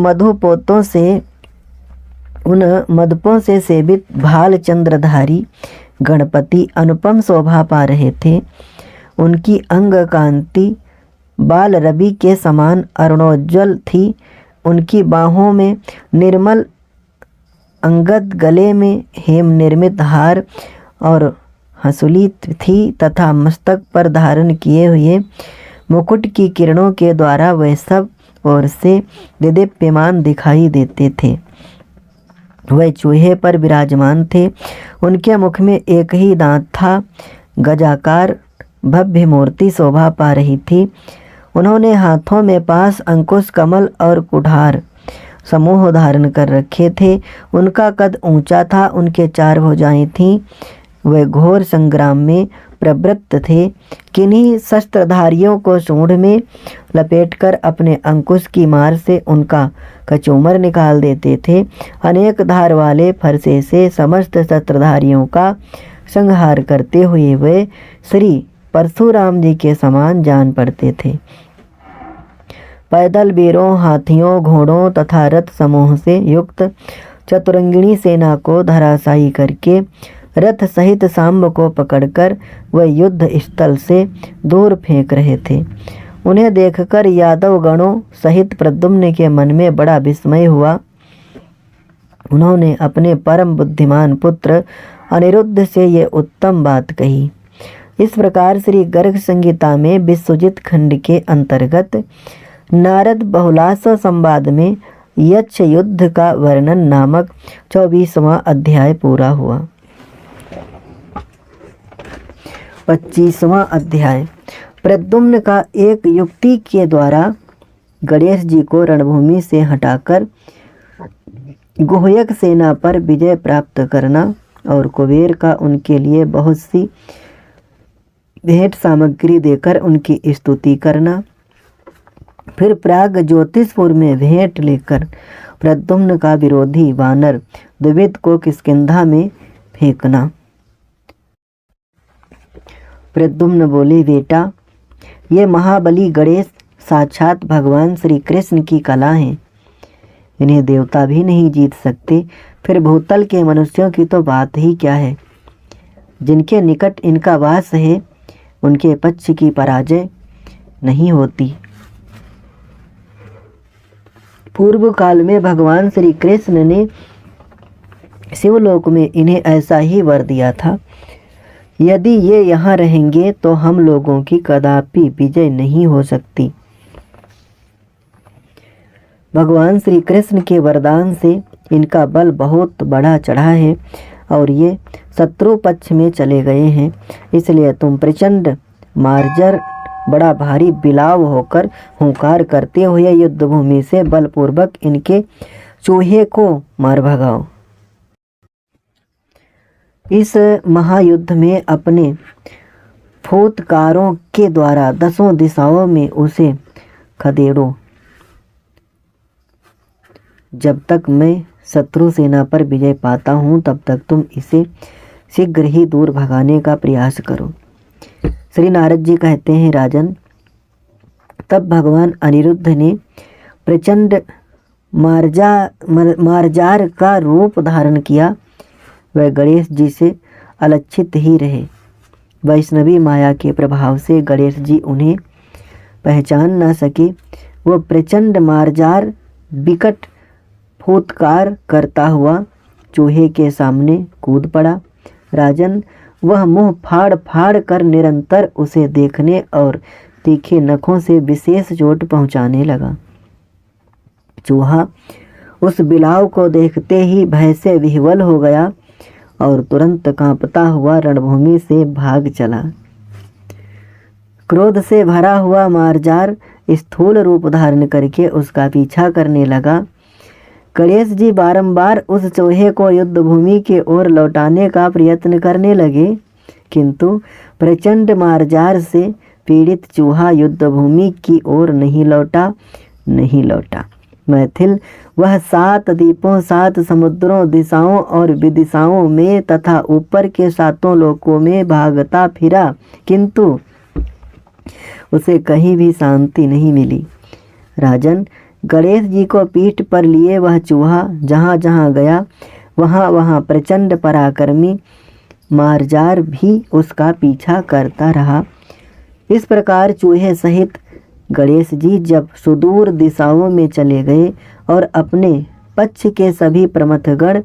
मदपों से सेवित भाल चंद्रधारी गणपति अनुपम शोभा पा रहे थे। उनकी अंग कांति बाल रवि के समान अरुणोज्ज्वल थी। उनकी बाहों में निर्मल अंगद, गले में हेम निर्मित हार और हंसुली थी तथा मस्तक पर धारण किए हुए मुकुट की किरणों के द्वारा वह सब ओर से दिदीप्यमान दिखाई देते थे। वह चूहे पर विराजमान थे। उनके मुख में एक ही दांत था। गजाकार भव्य मूर्ति शोभा पा रही थी। उन्होंने हाथों में पास, अंकुश, कमल और कुठार समूह धारण कर रखे थे। उनका कद ऊंचा था। उनके 4 भुजाएं थीं। वे घोर संग्राम में प्रवृत्त थे। किन्हीं शस्त्रधारियों को सूंड में लपेटकर अपने अंकुश की मार से उनका कचूमर निकाल देते थे। अनेक धार वाले फरसे से समस्त शस्त्रधारियों का संहार करते हुए वे श्री परशुराम जी के समान जान पड़ते थे। पैदल वीरों, हाथियों, घोड़ों तथा रथ समूह से युक्त चतुरंगिणी सेना को धराशायी करके रथ सहित सांब को पकड़कर वह युद्ध स्थल से दूर फेंक रहे थे। उन्हें देखकर यादव गणों सहित प्रद्युम्न के मन में बड़ा विस्मय हुआ। उन्होंने अपने परम बुद्धिमान पुत्र अनिरुद्ध से ये उत्तम बात कही। इस प्रकार श्री गर्ग संहिता में विश्वजित खंड के अंतर्गत नारद बहुलास संवाद में यक्ष युद्ध का वर्णन नामक 24वां अध्याय पूरा हुआ। 25वां अध्याय। प्रद्युम्न का एक युक्ति के द्वारा गणेश जी को रणभूमि से हटाकर गुह्यक सेना पर विजय प्राप्त करना और कुबेर का उनके लिए बहुत सी भेंट सामग्री देकर उनकी स्तुति करना। फिर प्राग ज्योतिषपुर में भेंट लेकर प्रद्युम्न का विरोधी वानर द्विविद को किष्किंधा में फेंकना। प्रद्युम्न बोले, बेटा, ये महाबली गणेश साक्षात भगवान श्री कृष्ण की कला हैं। इन्हें देवता भी नहीं जीत सकते। फिर भूतल के मनुष्यों की तो बात ही क्या है। जिनके निकट इनका वास है उनके पक्ष की पराजय नहीं होती। पूर्व काल में भगवान श्री कृष्ण ने शिवलोक में इन्हें ऐसा ही वर दिया था, यदि ये यहाँ रहेंगे तो हम लोगों की कदापि विजय नहीं हो सकती। भगवान श्री कृष्ण के वरदान से इनका बल बहुत बढ़ा चढ़ा है और ये शत्रु पक्ष में चले गए हैं, इसलिए तुम प्रचंड मार्जर बड़ा भारी बिलाव होकर हुंकार करते हुए युद्ध भूमि से बलपूर्वक इनके चूहे को मार भगाओ। इस महायुद्ध में अपने फूतकारों के द्वारा 10 दिशाओं में उसे खदेड़ो। जब तक मैं शत्रु सेना पर विजय पाता हूँ तब तक तुम इसे शीघ्र ही दूर भगाने का प्रयास करो। श्री नारद जी कहते हैं, राजन, तब भगवान अनिरुद्ध ने प्रचंड मार्जार का रूप धारण किया। वह गणेश जी से अलक्षित ही रहे। वैष्णवी माया के प्रभाव से गणेश जी उन्हें पहचान न सके। वो प्रचंड मार्जार विकट फूतकार करता हुआ चूहे के सामने कूद पड़ा। राजन, वह मुंह फाड़ फाड़ कर निरंतर उसे देखने और तीखे नखों से विशेष चोट पहुंचाने लगा। चूहा उस बिलाव को देखते ही भय से विह्वल हो गया और तुरंत कांपता हुआ रणभूमि से भाग चला। क्रोध से भरा हुआ मार्जार स्थूल रूप धारण करके उसका पीछा करने लगा। गणेश जी बारंबार उस चूहे को युद्ध भूमि की ओर लौटाने का प्रयत्न करने लगे, किंतु प्रचंड मार्जार से पीड़ित चूहा युद्ध भूमि की ओर नहीं लौटा। मैथिल वह 7 द्वीपों 7 समुद्रों दिशाओं और विदिशाओं में तथा ऊपर के 7 लोकों में भागता फिरा, किंतु उसे कहीं भी शांति नहीं मिली। राजन, गणेश जी को पीठ पर लिए वह चूहा जहाँ जहाँ गया वहाँ वहाँ प्रचंड पराक्रमी मार्जार भी उसका पीछा करता रहा। इस प्रकार चूहे सहित गणेश जी जब सुदूर दिशाओं में चले गए और अपने पक्ष के सभी प्रमथगण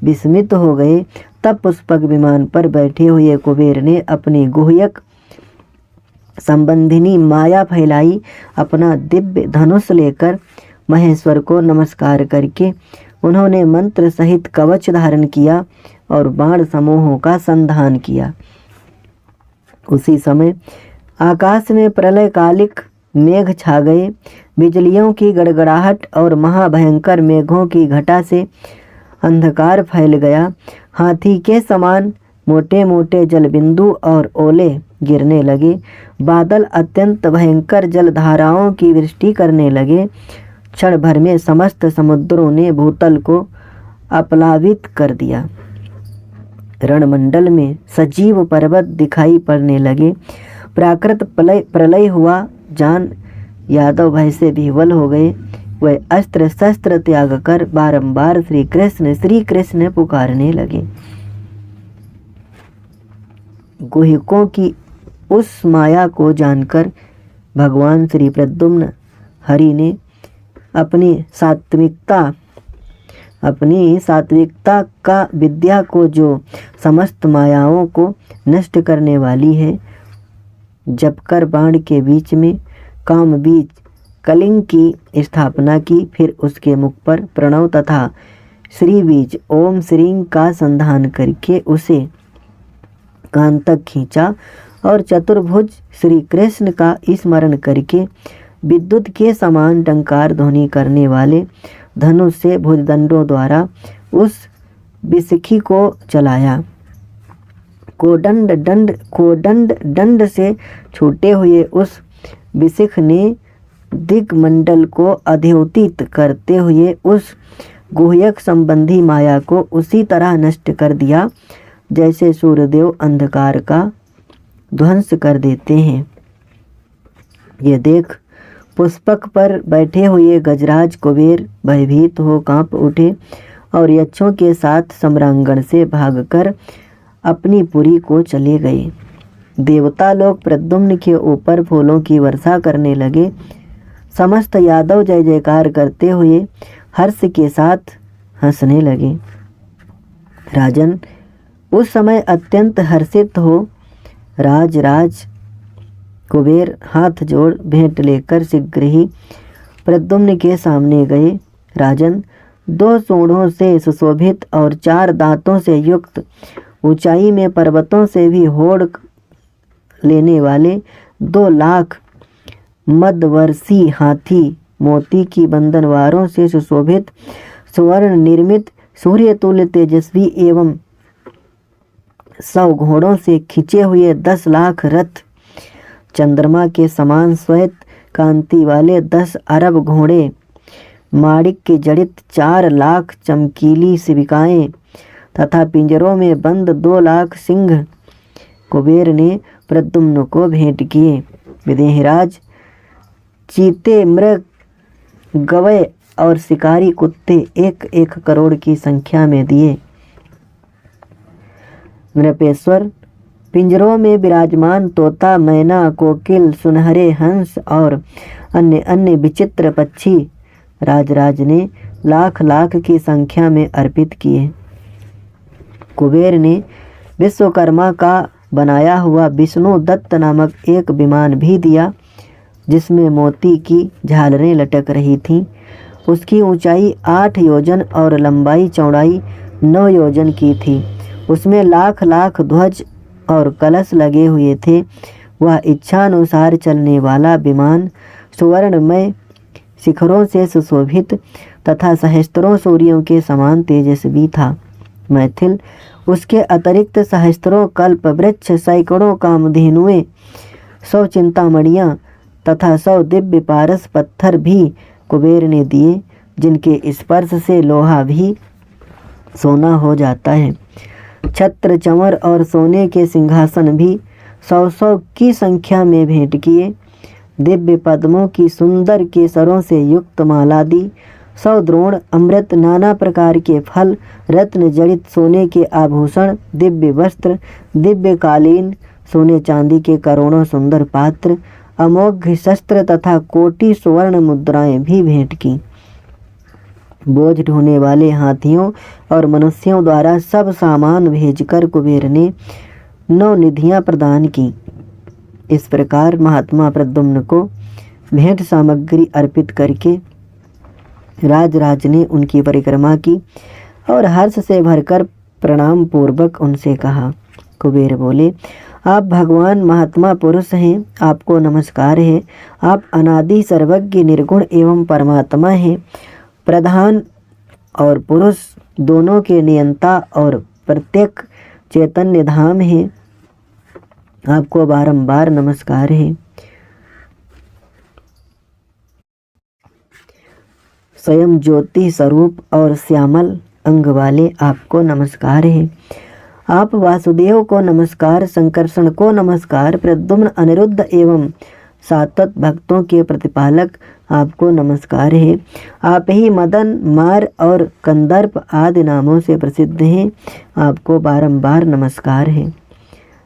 विस्मित हो गए, तब पुष्पक विमान पर बैठे हुए कुबेर ने अपनी गुह्यक संबंधिनी माया फैलाई। अपना दिव्य धनुष लेकर महेश्वर को नमस्कार करके उन्होंने मंत्र सहित कवच धारण किया और बाण समूहों का संधान किया। उसी समय आकाश में प्रलयकालिक मेघ छा गए। बिजलियों की गड़गड़ाहट और महाभयंकर मेघों की घटा से अंधकार फैल गया। हाथी के समान मोटे मोटे जलबिंदु और ओले गिरने लगे। बादल अत्यंत भयंकर जलधाराओं की वृष्टि करने लगे। क्षण भर में समस्त समुद्रों ने भूतल को अपलावित कर दिया। रणमंडल में सजीव पर्वत दिखाई पड़ने लगे। प्राकृत प्रलय हुआ। जान यादव भय से विह्वल हो गए। वह अस्त्र शस्त्र त्याग कर बारंबार श्री कृष्ण पुकारने लगे। गुहिकों की उस माया को जानकर भगवान श्री प्रद्युम्न हरि ने अपनी सात्विकता का विद्या को, जो समस्त मायाओं को नष्ट करने वाली है, जपकर बाण के बीच में काम बीज कलिंग की स्थापना की। फिर उसके मुख पर प्रणव तथा श्री बीज ओम श्रीं का संधान करके उसे कान तक खींचा और चतुर्भुज श्री कृष्ण का स्मरण करके विद्युत के समान टंकार ध्वनि करने वाले धनुष से भुजदंडों द्वारा उस विशिखी को चलाया। कोदंड दंड से छूटे हुए उस विशिख ने दिग्मंडल को अद्योतित करते हुए उस गुह्यक संबंधी माया को उसी तरह नष्ट कर दिया जैसे सूर्यदेव अंधकार का ध्वंस कर देते हैं। ये देख पुष्पक पर बैठे हुए गजराज कुबेर भयभीत हो कांप उठे और यक्षों के साथ सम्रांगण से भागकर अपनी पुरी को चले गए। देवता लोग प्रद्युम्न के ऊपर फूलों की वर्षा करने लगे। समस्त यादव जय जयकार करते हुए हर्ष के साथ हंसने लगे। राजन, उस समय अत्यंत हर्षित हो राज कुबेर हाथ जोड़ भेंट लेकर शीघ्र ही प्रद्युम्न के सामने गए। राजन, 2 सूंडों से सुशोभित और 4 दांतों से युक्त, ऊंचाई में पर्वतों से भी होड़ लेने वाले 2 लाख मध्यवर्षी हाथी, मोती की बंधनवारों से सुशोभित, स्वर्ण निर्मित, सूर्य तुल्य तेजस्वी एवं 100 घोड़ों से खिंचे हुए 10 लाख रथ, चंद्रमा के समान श्वेत कांति वाले 10 अरब घोड़े, माणिक के जड़ित 4 लाख चमकीली शिविकाएं तथा पिंजरों में बंद 2 लाख सिंह कुबेर ने प्रद्युम्न को भेंट किए। विदेहराज चीते, मृग, गवय और शिकारी कुत्ते 1-1 करोड़ की संख्या में दिए। नृपेश्वर पिंजरों में विराजमान तोता, मैना, कोकिल, सुनहरे हंस और अन्य विचित्र पक्षी राजराज ने लाख लाख की संख्या में अर्पित किए। कुबेर ने विश्वकर्मा का बनाया हुआ विष्णु दत्त नामक एक विमान भी दिया, जिसमें मोती की झालरें लटक रही थीं। उसकी ऊंचाई 8 योजन और लंबाई चौड़ाई 9 योजन की थी। उसमें लाख लाख ध्वज और कलश लगे हुए थे। वह इच्छानुसार चलने वाला विमान सुवर्णमय शिखरों से सुशोभित तथा सहस्त्रों सूर्यों के समान तेजस्वी था। मैथिल, उसके अतिरिक्त सहस्त्रों कल्प वृक्ष, सैकड़ों कामधेनुएं, 100 चिंतामणियाँ तथा 100 दिव्य पारस पत्थर भी कुबेर ने दिए, जिनके स्पर्श से लोहा भी सोना हो जाता है। छत्र, चंवर और सोने के सिंहासन भी 100-100 की संख्या में भेंट किए। दिव्य पद्मों की सुंदर केसरों से युक्त माला दी। 100 द्रोण अमृत, नाना प्रकार के फल, रत्न जड़ित सोने के आभूषण, दिव्य वस्त्र, दिव्य कालीन, सोने चांदी के करोड़ों सुंदर पात्र, अमोघ शस्त्र तथा कोटि सुवर्ण मुद्राएं भी भेंट की। बोझ ढोने वाले हाथियों और मनुष्यों द्वारा सब सामान भेजकर कुबेर ने 9 निधियां प्रदान की। इस प्रकार महात्मा प्रद्युम्न को भेंट सामग्री अर्पित करके राजराज ने उनकी परिक्रमा की और हर्ष से भरकर प्रणाम पूर्वक उनसे कहा। कुबेर बोले, आप भगवान महात्मा पुरुष हैं, आपको नमस्कार है। आप अनादि सर्वज्ञ निर्गुण एवं परमात्मा हैं। प्रधान और पुरुष दोनों के नियंता और प्रत्येक चैतन्य धाम है। आपको बारंबार नमस्कार है। स्वयं ज्योति स्वरूप और श्यामल अंग वाले आपको नमस्कार है। आप वासुदेव को नमस्कार, संकर्षण को नमस्कार, प्रद्युम्न, अनिरुद्ध एवं सातत भक्तों के प्रतिपालक आपको नमस्कार है। आप ही मदन, मार और कंदर्प आदि नामों से प्रसिद्ध हैं। आपको बारंबार नमस्कार है।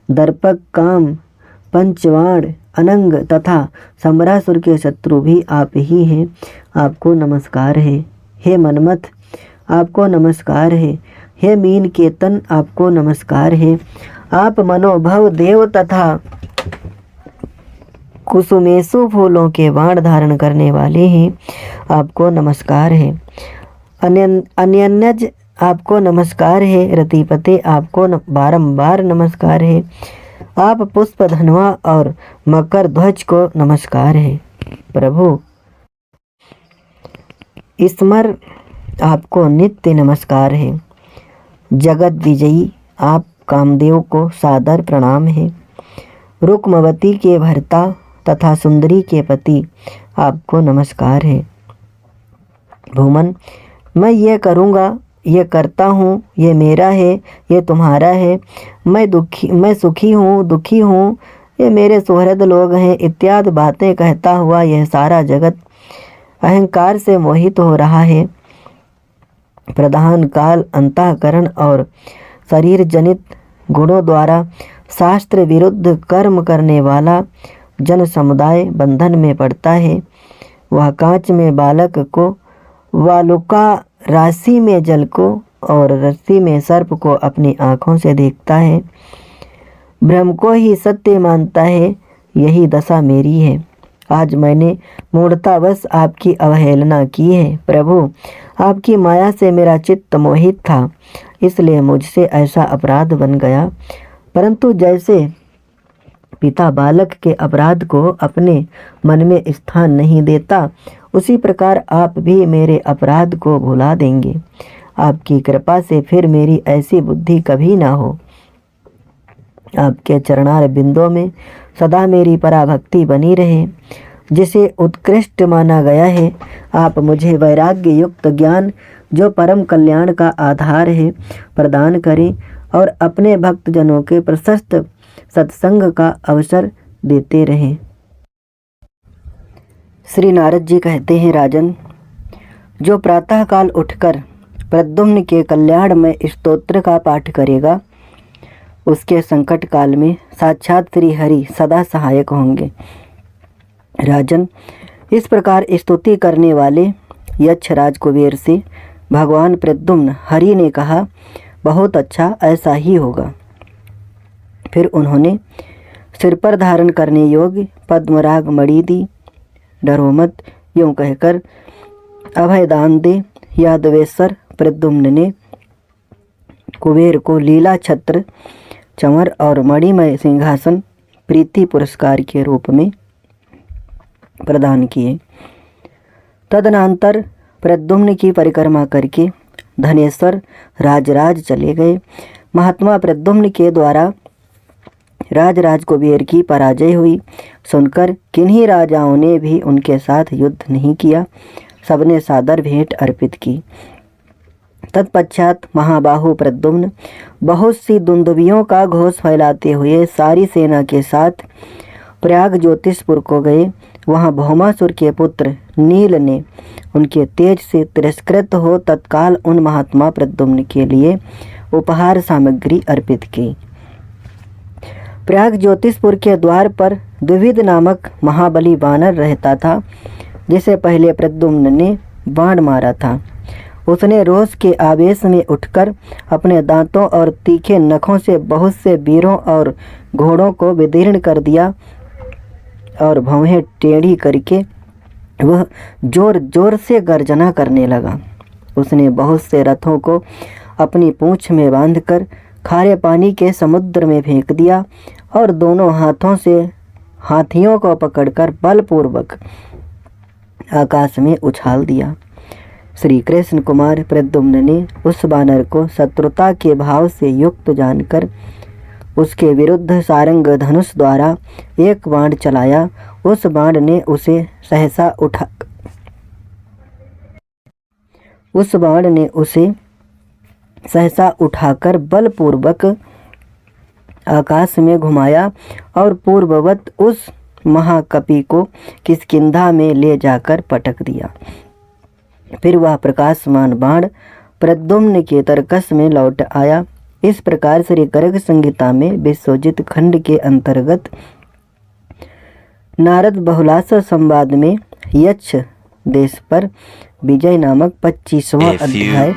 दर्पक, काम, पंचवाण, अनंग तथा समरासुर के शत्रु भी आप ही हैं। आपको नमस्कार है। हे मनमथ, आपको नमस्कार है। हे मीन केतन, आपको नमस्कार है। आप मनोभव देव तथा कुसुमेशु फूलों के बाण धारण करने वाले हैं। आपको नमस्कार है। अन्यन्यज, आपको नमस्कार है। रतिपते, आपको बारंबार नमस्कार है। आप पुष्प धनवा और मकर ध्वज को नमस्कार है। प्रभु स्मर, आपको नित्य नमस्कार है। जगत विजयी, आप कामदेव को सादर प्रणाम है। रुक्मवती के भर्ता तथा सुंदरी के पति, आपको नमस्कार है। भूमन, मैं ये करूँगा, ये करता हूँ, ये मेरा है, ये तुम्हारा है, मैं सुखी हूँ, दुखी हूँ, ये मेरे सुहृद लोग हैं इत्यादि बातें कहता हुआ यह सारा जगत अहंकार से मोहित हो रहा है। प्रधान काल, अंतःकरण और शरीर जनित गुणों द्वारा शास्त्र विरुद्ध कर्म करने वाला जन समुदाय बंधन में पड़ता है। वह कांच में बालक को, वालुका राशि में जल को और रस्सी में सर्प को अपनी आँखों से देखता है। भ्रम को ही सत्य मानता है। यही दशा मेरी है। आज मैंने मूढ़तावश आपकी अवहेलना की है। प्रभु, आपकी माया से मेरा चित्त मोहित था, इसलिए मुझसे ऐसा अपराध बन गया। परंतु जैसे पिता बालक के अपराध को अपने मन में स्थान नहीं देता, उसी प्रकार आप भी मेरे अपराध को भुला देंगे। आपकी कृपा से फिर मेरी ऐसी बुद्धि कभी ना हो। आपके चरणार बिंदों में सदा मेरी पराभक्ति बनी रहे, जिसे उत्कृष्ट माना गया है। आप मुझे वैराग्य युक्त ज्ञान, जो परम कल्याण का आधार है, प्रदान करें और अपने भक्तजनों के प्रशस्त सत्संग का अवसर देते रहें। श्री नारद जी कहते हैं, राजन, जो प्रातःकाल उठकर प्रद्युम्न के कल्याण में स्तोत्र का पाठ करेगा, उसके संकट काल में साक्षात श्री हरि सदा सहायक होंगे। राजन, इस प्रकार स्तुति करने वाले यक्षराज कुबेर से भगवान प्रद्युम्न हरि ने कहा, बहुत अच्छा, ऐसा ही होगा। फिर उन्होंने सिर पर धारण करने योग्य पद्मराग मणि दी। डरो मत, यूँ कहकर अभय दान दे। यादवेश्वर प्रद्युम्न ने कुबेर को लीला छत्र, चंवर और मणिमय सिंहासन प्रीति पुरस्कार के रूप में प्रदान किए। तदनंतर प्रद्युम्न की परिक्रमा करके धनेश्वर राजराज चले गए। महात्मा प्रद्युम्न के द्वारा राज कुबेर की पराजय हुई सुनकर किन्हीं राजाओं ने भी उनके साथ युद्ध नहीं किया, सबने सादर भेंट अर्पित की। तत्पश्चात महाबाहु प्रद्युम्न बहुत सी दुंदुभियों का घोष फैलाते हुए सारी सेना के साथ प्रयाग ज्योतिषपुर को गए। वहाँ भौमासुर के पुत्र नील ने उनके तेज से तिरस्कृत हो तत्काल उन महात्मा प्रद्युम्न के लिए उपहार सामग्री अर्पित की। प्रयाग ज्योतिषपुर के द्वार पर द्विविद नामक महाबली वानर रहता था, जिसे पहले प्रद्युम्न ने बाण मारा था। उसने रोष के आवेश में उठकर अपने दांतों और तीखे नखों से बहुत से वीरों और घोड़ों को विदीर्ण कर दिया और भौहें टेढ़ी करके वह जोर जोर से गर्जना करने लगा। उसने बहुत से रथों को अपनी पूंछ में बांधकर खारे पानी के समुद्र में फेंक दिया और दोनों हाथों से हाथियों को पकड़कर बलपूर्वक आकाश में उछाल दिया। श्री कृष्ण कुमार प्रद्युम्न ने उस वानर को शत्रुता के भाव से युक्त जानकर उसके विरुद्ध सारंग धनुष द्वारा एक बाण चलाया। उस बाण ने उसे सहसा उठाकर बलपूर्वक आकाश में घुमाया और पूर्ववत उस महाकपि को किष्किंधा में ले जाकर पटक दिया। फिर वह प्रकाशमान बाण प्रद्युम्न के तरकस में लौट आया। इस प्रकार श्री गर्ग संहिता में विश्वजित खंड के अंतर्गत नारद बहुलास संवाद में यक्ष देश पर विजय नामक 25वां अध्याय